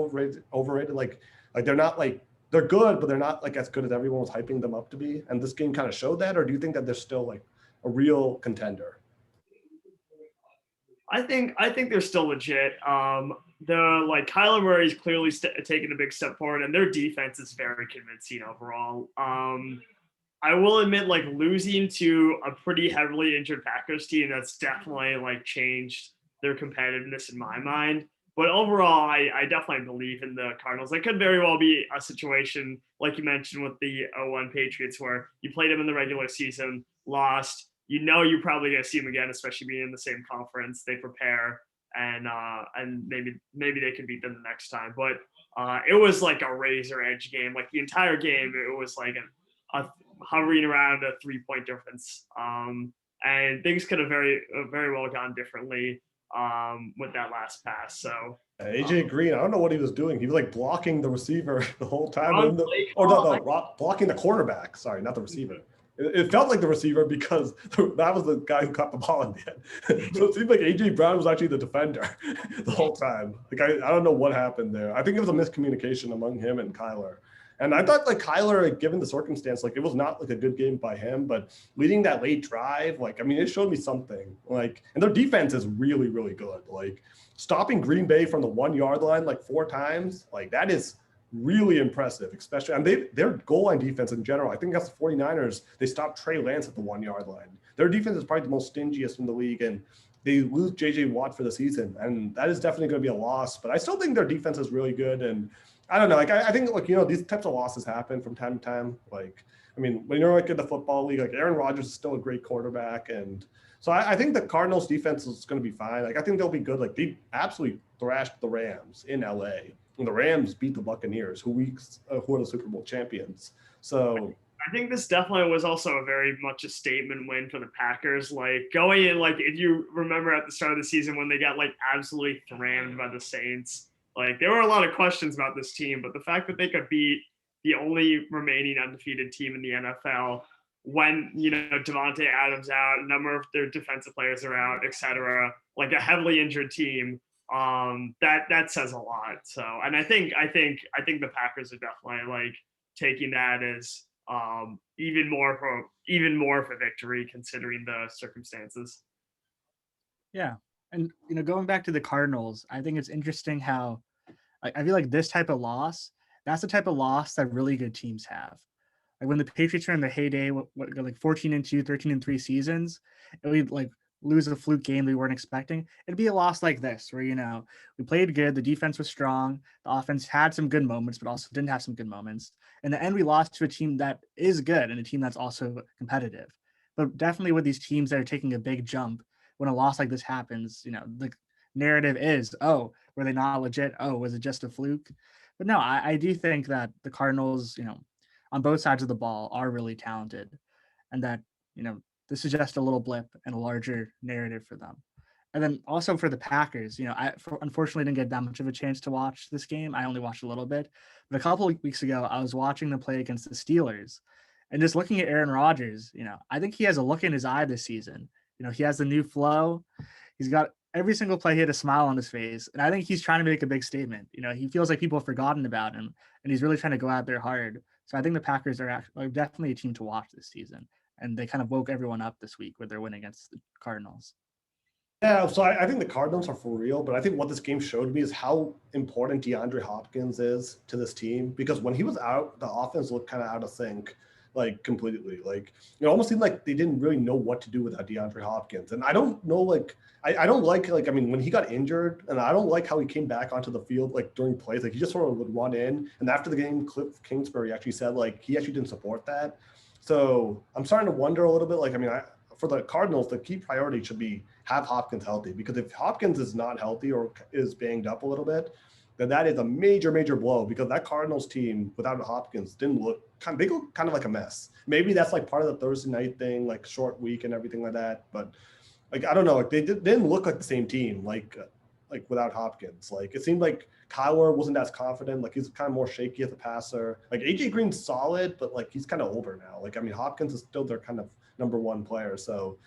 overrated? Like they're not like, they're good, but they're not like as good as everyone was hyping them up to be. And this game kind of showed that, or do you think that they're still like a real contender? I think they're still legit. Kyler Murray's clearly taken a big step forward, and their defense is very convincing overall. I will admit, like losing to a pretty heavily injured Packers team, that's definitely like changed their competitiveness in my mind. But overall, I definitely believe in the Cardinals. It could very well be a situation like you mentioned with the 0-1 Patriots, where you played them in the regular season, lost. You know you're probably going to see them again, especially being in the same conference. They prepare, and maybe they can beat them the next time. But it was like a razor edge game. Like the entire game, it was like a hovering around a 3-point difference. And things could have very well gone differently with that last pass. So AJ Green, I don't know what he was doing. He was like blocking the receiver the whole time, blocking the cornerback. Sorry, not the receiver. It felt like the receiver because that was the guy who caught the ball in the end. So it seemed like AJ Brown was actually the defender the whole time. Like I don't know what happened there. I think it was a miscommunication among him and Kyler. And I thought like Kyler, given the circumstance, like it was not like a good game by him, but leading that late drive, like, I mean, it showed me something. Like, and their defense is really, really good. Like stopping Green Bay from the 1 yard line like 4 times, like that is really impressive, especially, and their goal line defense in general. I think that's the 49ers. They stopped Trey Lance at the 1 yard line. Their defense is probably the most stingiest in the league, and they lose JJ Watt for the season, and that is definitely going to be a loss. But I still think their defense is really good, and I don't know. Like I think like these types of losses happen from time to time. Like I mean, when you're like in the football league, like Aaron Rodgers is still a great quarterback, and so I think the Cardinals defense is going to be fine. Like I think they'll be good. Like they absolutely thrashed the Rams in LA. And the Rams beat the Buccaneers, who are the Super Bowl champions. So I think this definitely was also a very much a statement win for the Packers. Like going in, like if you remember at the start of the season when they got like absolutely trammed by the Saints, like there were a lot of questions about this team, but the fact that they could beat the only remaining undefeated team in the NFL when Devontae Adams out, a number of their defensive players are out, etc., like a heavily injured team. That says a lot. So, and I think the Packers are definitely like taking that as even more for victory considering the circumstances. Yeah. And going back to the Cardinals, I think it's interesting how I feel like this type of loss, that's the type of loss that really good teams have. Like when the Patriots were in their heyday, like 14-2, 13-3 seasons, and we'd like lose a fluke game we weren't expecting. It'd be a loss like this, where we played good, the defense was strong, the offense had some good moments, but also didn't have some good moments. In the end, we lost to a team that is good and a team that's also competitive. But definitely with these teams that are taking a big jump, when a loss like this happens, the narrative is, oh, were they not legit? Oh, was it just a fluke? But no, I do think that the Cardinals, on both sides of the ball are really talented, and that this is just a little blip in a larger narrative for them. And then also for the Packers, I unfortunately didn't get that much of a chance to watch this game. I only watched a little bit, but a couple of weeks ago I was watching them play against the Steelers, and just looking at Aaron Rodgers, I think he has a look in his eye this season. He has the new flow. He's got every single play, he had a smile on his face. And I think he's trying to make a big statement. He feels like people have forgotten about him, and he's really trying to go out there hard. So I think the Packers are definitely a team to watch this season. And they kind of woke everyone up this week with their win against the Cardinals. yeah, so I think the Cardinals are for real, but I think what this game showed me is how important DeAndre Hopkins is to this team, because when he was out, the offense looked kind of out of sync, like completely. Like it almost seemed like they didn't really know what to do without DeAndre Hopkins. And I don't know, like I don't like I mean, when he got injured, and I don't like how he came back onto the field like during plays, like he just sort of would run in. And after the game, Cliff Kingsbury actually said like he actually didn't support that. So I'm starting to wonder a little bit. Like I mean, for the Cardinals, the key priority should be have Hopkins healthy, because if Hopkins is not healthy or is banged up a little bit, then that is a major, major blow, because that Cardinals team without Hopkins they look kind of like a mess. Maybe that's like part of the Thursday night thing, like short week and everything like that. But like, I don't know, like they didn't look like the same team, like without Hopkins. Like it seemed like Kyler wasn't as confident. Like he's kind of more shaky as a passer. Like AJ Green's solid, but like he's kind of older now. Like, I mean, Hopkins is still their kind of number one player. So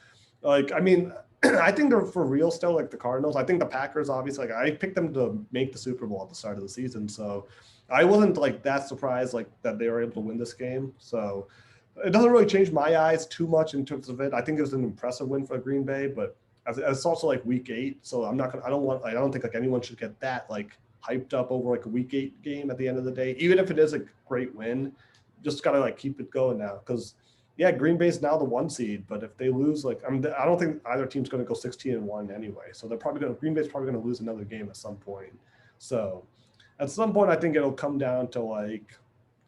like, I mean, I think they're for real still, like the Cardinals. I think the Packers, obviously, like I picked them to make the Super Bowl at the start of the season. So I wasn't like that surprised like that they were able to win this game. So it doesn't really change my eyes too much in terms of it. I think it was an impressive win for Green Bay, but it's also like week 8. So I don't think like anyone should get that like hyped up over like a week 8 game at the end of the day. Even if it is a great win, just got to like keep it going now. Cause yeah, Green Bay's now the 1 seed, but if they lose, like, I don't think either team's going to go 16-1 anyway. So Green Bay's probably going to lose another game at some point. So at some point, I think it'll come down to like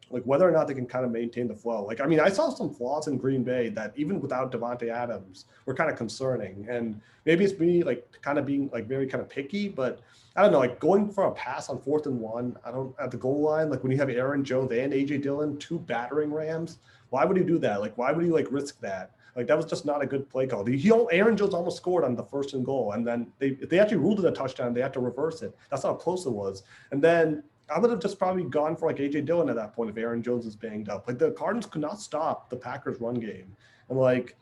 like whether or not they can kind of maintain the flow. Like, I mean, I saw some flaws in Green Bay that even without Devontae Adams were kind of concerning. And maybe it's me like kind of being like very kind of picky, but I don't know, like going for a pass on 4th and 1, at the goal line, like when you have Aaron Jones and AJ Dillon, 2 battering rams, why would he do that? Like, why would he like risk that? Like, that was just not a good play call. Aaron Jones almost scored on the 1st and goal. And then they actually ruled it a touchdown. They had to reverse it. That's how close it was. And then I would have just probably gone for like AJ Dillon at that point if Aaron Jones is banged up. Like, the Cardinals could not stop the Packers run game. And like,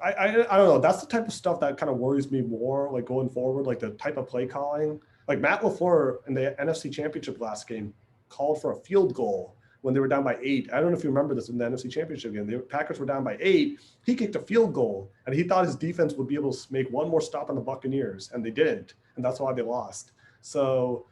I don't know. That's the type of stuff that kind of worries me more, like going forward, like the type of play calling. Like Matt LaFleur in the NFC Championship last game called for a field goal when they were down by 8. I don't know if you remember this in the NFC Championship game. The Packers were down by 8. He kicked a field goal, and he thought his defense would be able to make one more stop on the Buccaneers, and they didn't, and that's why they lost. So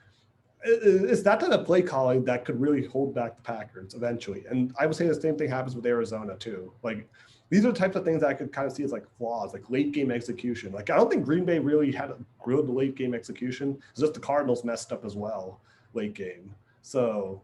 it's that kind of play calling that could really hold back the Packers eventually. And I would say the same thing happens with Arizona too. Like, these are the types of things that I could kind of see as like flaws, like late game execution. Like, I don't think Green Bay really had a good late game execution. It's just the Cardinals messed up as well late game. So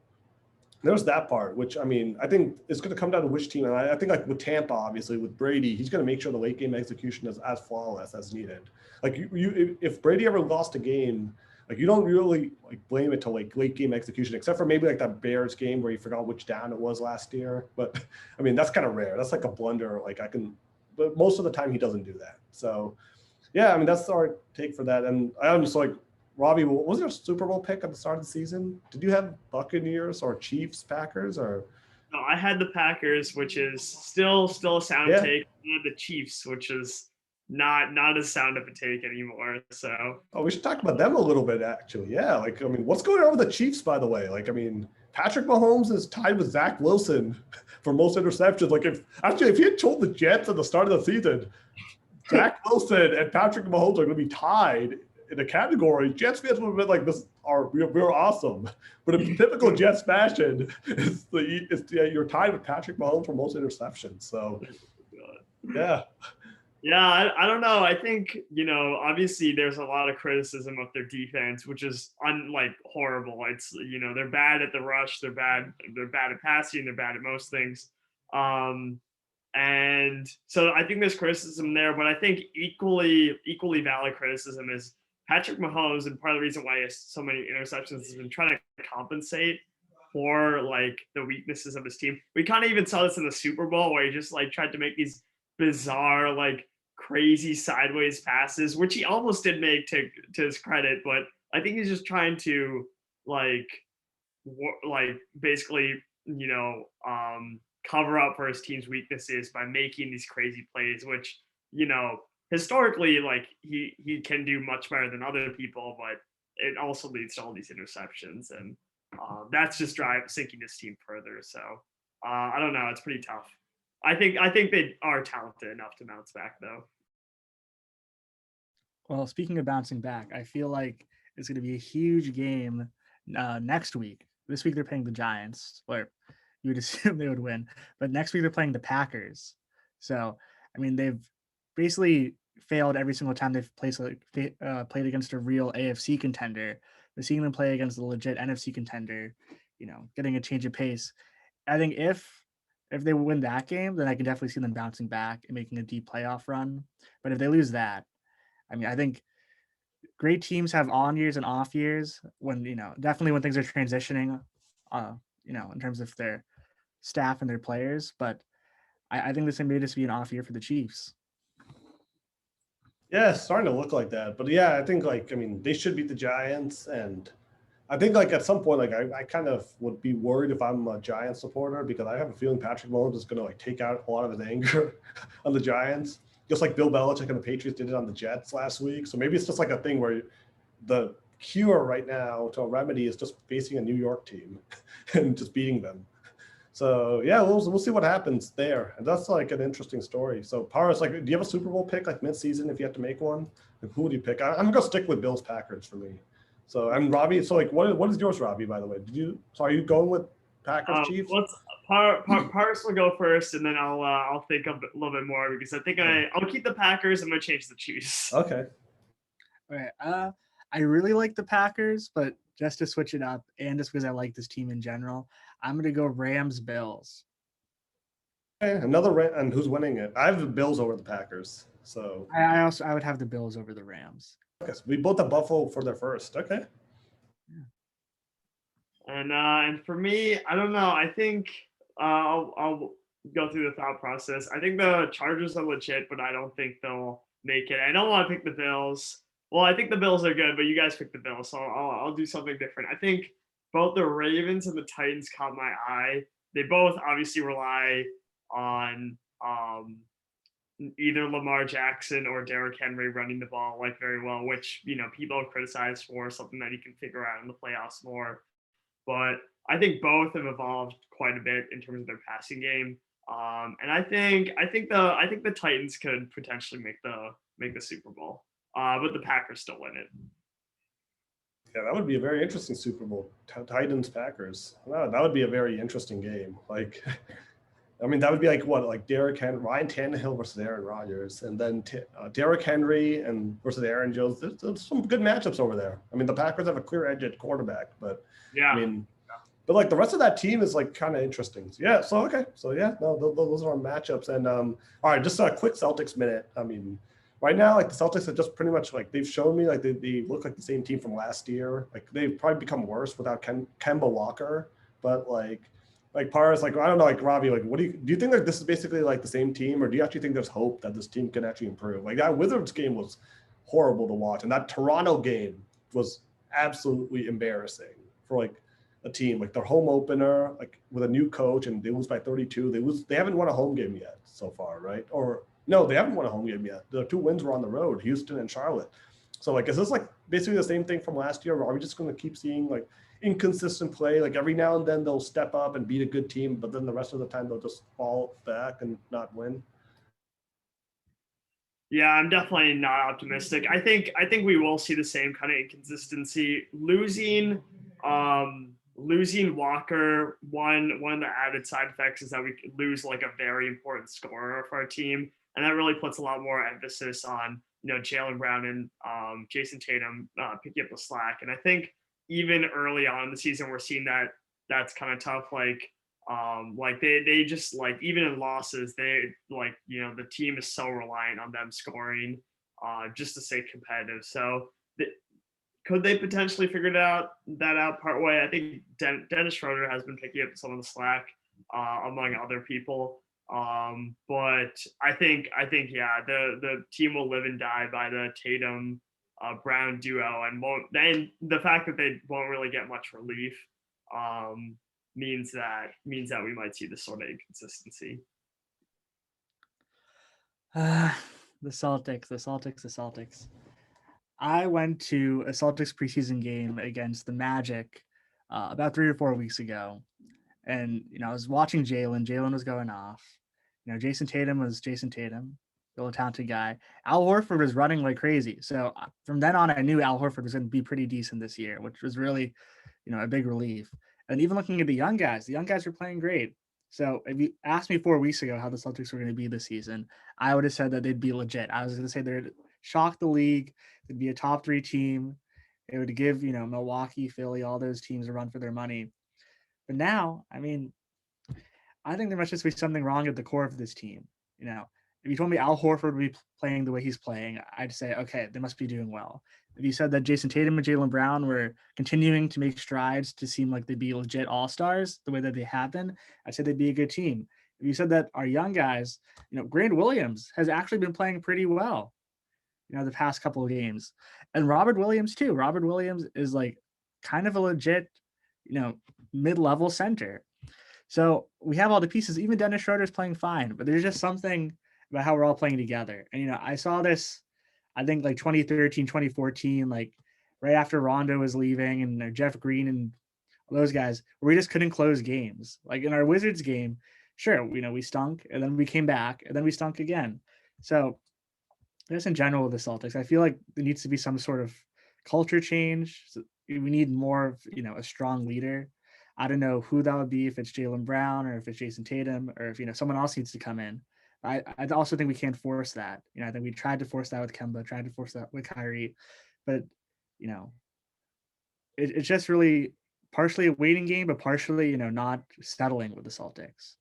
there's that part, which, I mean, I think it's going to come down to which team. And I think like with Tampa, obviously with Brady, he's going to make sure the late game execution is as flawless as needed. Like if Brady ever lost a game, like you don't really like blame it to like late game execution, except for maybe like that Bears game where you forgot which down it was last year. But I mean, that's kind of rare. That's like a blunder. Like but most of the time he doesn't do that. So yeah, I mean, that's our take for that. And I'm just like, Robbie, was there a Super Bowl pick at the start of the season? Did you have Buccaneers or Chiefs, Packers, or? No, I had the Packers, which is still a sound take. I had the Chiefs, which is not as sound of a take anymore. So we should talk about them a little bit, actually. Yeah, like, I mean, what's going on with the Chiefs, by the way? Like, I mean, Patrick Mahomes is tied with Zach Wilson for most interceptions. Like, if he had told the Jets at the start of the season, Zach Wilson and Patrick Mahomes are going to be tied in a category, Jets fans would have been like, we're awesome. But in typical Jets fashion, you're tied with Patrick Mahomes for most interceptions. So, yeah. Yeah, I don't know. I think, obviously there's a lot of criticism of their defense, which is horrible. It's, they're bad at the rush. They're bad at passing. They're bad at most things. And so I think there's criticism there, but I think equally valid criticism is Patrick Mahomes, and part of the reason why he has so many interceptions has been trying to compensate for like the weaknesses of his team. We kind of even saw this in the Super Bowl where he just like tried to make these bizarre, like crazy sideways passes, which he almost did make to his credit, but I think he's just trying to basically, cover up for his team's weaknesses by making these crazy plays, which, historically, like he can do much better than other people, but it also leads to all these interceptions, and that's just sinking his team further. So I don't know. It's pretty tough. I think they are talented enough to bounce back, though. Well, speaking of bouncing back, I feel like it's going to be a huge game next week. This week they're playing the Giants, or you would assume they would win. But next week they're playing the Packers. So, I mean, they've basically failed every single time they've played against a real AFC contender. We're seeing them play against a legit NFC contender, getting a change of pace. I think if they win that game, then I can definitely see them bouncing back and making a deep playoff run. But if they lose that, I mean, I think great teams have on years and off years when, definitely when things are transitioning, in terms of their staff and their players. But I think this may just be an off year for the Chiefs. Yeah, it's starting to look like that. But yeah, I think they should beat the Giants. And I think at some point, I kind of would be worried if I'm a Giants supporter, because I have a feeling Patrick Mahomes is going to take out a lot of his anger on the Giants, just like Bill Belichick and the Patriots did it on the Jets last week. So maybe it's just like a thing where the cure right now to a remedy is just facing a New York team and just beating them. So yeah, we'll see what happens there. And that's like an interesting story. So Paras, do you have a Super Bowl pick mid-season if you have to make one? Who would you pick? I'm gonna stick with Bills Packers for me. So I'm Robbie. So what is yours, Robbie? By the way, are you going with Packers Chiefs? Paras will go first, and then I'll think a little bit more, because I think I'll keep the Packers. I'm gonna change the Chiefs. Okay. All right. I really like the Packers, but just to switch it up and just because I like this team in general, I'm going to go Rams-Bills. Okay, and who's winning it? I have the Bills over the Packers. So I would have the Bills over the Rams. okay, so we both have Buffalo for their first. Okay. And for me, I don't know. I think I'll go through the thought process. I think the Chargers are legit, but I don't think they'll make it. I don't want to pick the Bills. Well, I think the Bills are good, but you guys picked the Bills, so I'll do something different. I think both the Ravens and the Titans caught my eye. They both obviously rely on either Lamar Jackson or Derrick Henry running the ball like very well, which people have criticized for something that he can figure out in the playoffs more. But I think both have evolved quite a bit in terms of their passing game. And I think the Titans could potentially make the Super Bowl, but the Packers still win it. Yeah, that would be a very interesting Super Bowl. Titans Packers. Wow, that would be a very interesting game. Like, I mean, that would be like Derrick Henry, Ryan Tannehill versus Aaron Rodgers, and then Derrick Henry versus Aaron Jones. There's some good matchups over there. I mean, the Packers have a clear edge at quarterback, but yeah, I mean, but like the rest of that team is like kind of interesting. Yeah. So okay. So yeah, no, those are our matchups. And all right, just a quick Celtics minute. I mean, right now, like the Celtics are just pretty much like they've shown me like they look like the same team from last year. Like they've probably become worse without Kemba Walker, but like Paras, like I don't know, like Ravi, like what do you think like this is basically like the same team, or do you actually think there's hope that this team can actually improve? Like that Wizards game was horrible to watch, and that Toronto game was absolutely embarrassing for like a team, like their home opener, like with a new coach, and they lose by 32. They haven't won a home game yet so far, right? Or no, they haven't won a home game yet. The 2 wins were on the road, Houston and Charlotte. So like, is this like basically the same thing from last year? Or are we just going to keep seeing like inconsistent play? Like every now and then they'll step up and beat a good team, but then the rest of the time they'll just fall back and not win. Yeah, I'm definitely not optimistic. I think we will see the same kind of inconsistency. Losing Walker, one of the added side effects is that we could lose like a very important scorer for our team, and that really puts a lot more emphasis on Jaylen Brown and Jason Tatum picking up the slack. And I think even early on in the season, we're seeing that that's kind of tough. Like they just like even in losses, they like the team is so reliant on them scoring just to stay competitive. So could they potentially figure that out part way? I think Dennis Schroeder has been picking up some of the slack among other people. But I think yeah, the team will live and die by the Tatum Brown duo, and then the fact that they won't really get much relief means that we might see this sort of inconsistency. The Celtics. I went to a Celtics preseason game against the Magic about 3 or 4 weeks ago. And, I was watching Jaylen. Jaylen was going off. Jason Tatum was Jason Tatum, really talented guy. Al Horford was running like crazy. So from then on, I knew Al Horford was going to be pretty decent this year, which was really, a big relief. And even looking at the young guys were playing great. So if you asked me 4 weeks ago how the Celtics were going to be this season, I would have said that they'd be legit. I was going to say they'd shock the league. They'd be a top 3 team. It would give, Milwaukee, Philly, all those teams a run for their money. But now, I mean, I think there must just be something wrong at the core of this team. If you told me Al Horford would be playing the way he's playing, I'd say, okay, they must be doing well. If you said that Jason Tatum and Jaylen Brown were continuing to make strides to seem like they'd be legit all-stars the way that they have been, I'd say they'd be a good team. If you said that our young guys, Grant Williams has actually been playing pretty well, the past couple of games. And Robert Williams too. Robert Williams is like kind of a legit, mid-level center. So we have all the pieces. Even Dennis Schroeder is playing fine, but there's just something about how we're all playing together. And, I saw this, I think like 2013, 2014, like right after Rondo was leaving and Jeff Green and those guys, where we just couldn't close games. Like in our Wizards game, sure, we stunk and then we came back and then we stunk again. So just in general with the Celtics, I feel like there needs to be some sort of culture change. We need more of, a strong leader. I don't know who that would be, if it's Jaylen Brown or if it's Jason Tatum or if, someone else needs to come in. I also think we can't force that. I think we tried to force that with Kemba, tried to force that with Kyrie, but, it's just really partially a waiting game, but partially, not settling with the Celtics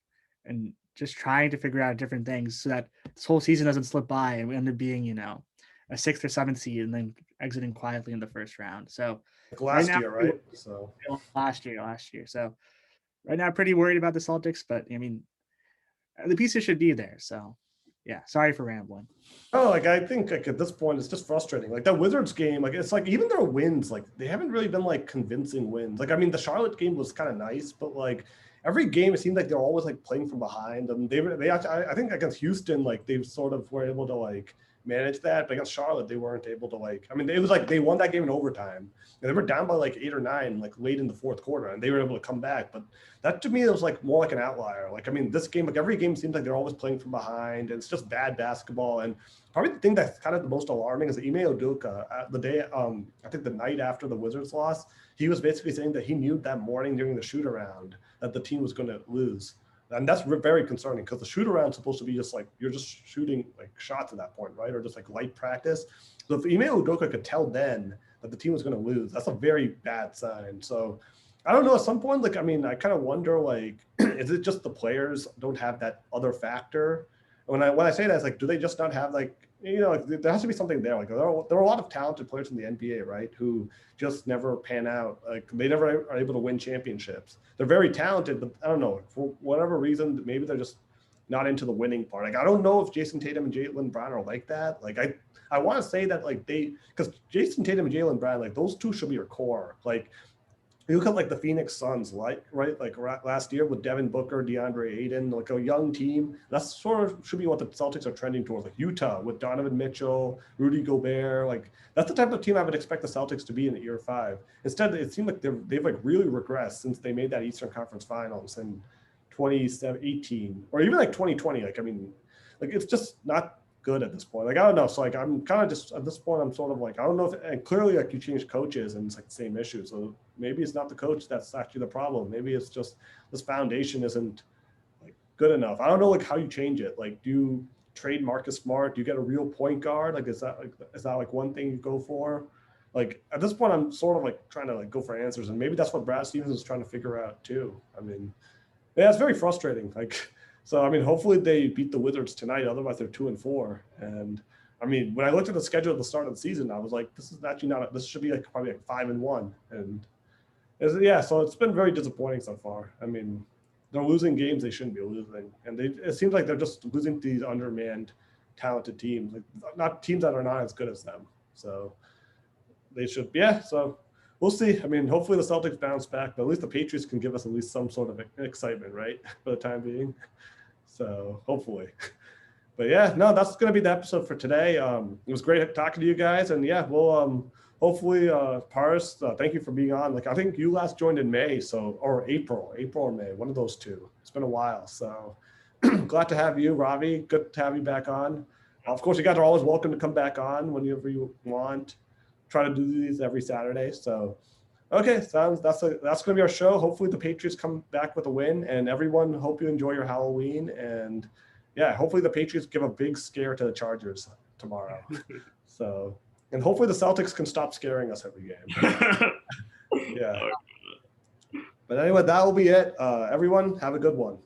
and just trying to figure out different things so that this whole season doesn't slip by and we end up being, a 6th or 7th seed and then exiting quietly in the first round. So Like right last now, year, right? So last year. So right now, pretty worried about the Celtics, but I mean, the pieces should be there. So yeah, sorry for rambling. oh, like I think like at this point it's just frustrating. Like that Wizards game, like it's like even their wins, like they haven't really been like convincing wins. Like I mean, the Charlotte game was kind of nice, but like every game it seemed like they're always like playing from behind. And they actually, I think against Houston, like they sort of were able to like manage that, but against Charlotte they weren't able to like. I mean, it was like they won that game in overtime. And they were down by like 8 or 9, like late in the fourth quarter, and they were able to come back. But that to me it was like more like an outlier. Like I mean, this game, like every game seems like they're always playing from behind, and it's just bad basketball. And probably the thing that's kind of the most alarming is Ime Udoka. The day, I think the night after the Wizards loss, he was basically saying that he knew that morning during the shoot around that the team was going to lose. And that's very concerning because the shoot around is supposed to be just like, you're just shooting like shots at that point, right? Or just like light practice. So if Ime Udoka could tell then that the team was going to lose, that's a very bad sign. So I don't know, at some point, like, I mean, I kind of wonder, like, is it just the players don't have that other factor? When I say that, it's like, do they just not have like, like, there has to be something there. Like there are a lot of talented players in the NBA, right, who just never pan out. Like they never are able to win championships. They're very talented, but I don't know, for whatever reason, maybe they're just not into the winning part. Like I don't know if Jason Tatum and Jaylen Brown are like that. Like I want to say that like because Jason Tatum and Jaylen Brown, like those two should be your core. Like you look at like the Phoenix Suns, like right, like last year with Devin Booker, DeAndre Ayton, like a young team. That's sort of should be what the Celtics are trending towards. Like Utah with Donovan Mitchell, Rudy Gobert, like that's the type of team I would expect the Celtics to be in year 5. Instead, it seemed like they've like really regressed since they made that Eastern Conference Finals in 2018 or even like 2020. Like I mean, like it's just not good at this point. Like I don't know. So like I'm kind of just at this point I'm sort of like I don't know if, and clearly like you change coaches and it's like the same issue. So maybe it's not the coach that's actually the problem. Maybe it's just this foundation isn't like good enough. I don't know like how you change it. Like do you trade Marcus Smart? Do you get a real point guard? Like is that like one thing you go for? Like at this point I'm sort of like trying to like go for answers, and maybe that's what Brad Stevens is trying to figure out too. I mean, yeah, it's very frustrating. Like so, I mean, hopefully they beat the Wizards tonight. Otherwise, they're 2-4. And I mean, when I looked at the schedule at the start of the season, I was like, this is actually not. This should be like probably like 5-1. And yeah, so it's been very disappointing so far. I mean, they're losing games they shouldn't be losing, and it seems like they're just losing to these undermanned, talented teams, like not teams that are not as good as them. So they should, yeah. So we'll see. I mean, hopefully the Celtics bounce back, but at least the Patriots can give us at least some sort of excitement, right, for the time being. So hopefully, but yeah, no, that's going to be the episode for today. It was great talking to you guys, and yeah, we'll hopefully Paras, thank you for being on. Like I think you last joined in May, so or April or May, one of those two. It's been a while, so glad to have you, Ravi. Good to have you back on. Of course, you guys are always welcome to come back on whenever you want. Try to do these every Saturday. So okay, that's going to be our show. Hopefully the Patriots come back with a win, and everyone, hope you enjoy your Halloween. And yeah, hopefully the Patriots give a big scare to the Chargers tomorrow. So, and hopefully the Celtics can stop scaring us every game. Yeah. But anyway, that will be it. Everyone, have a good one.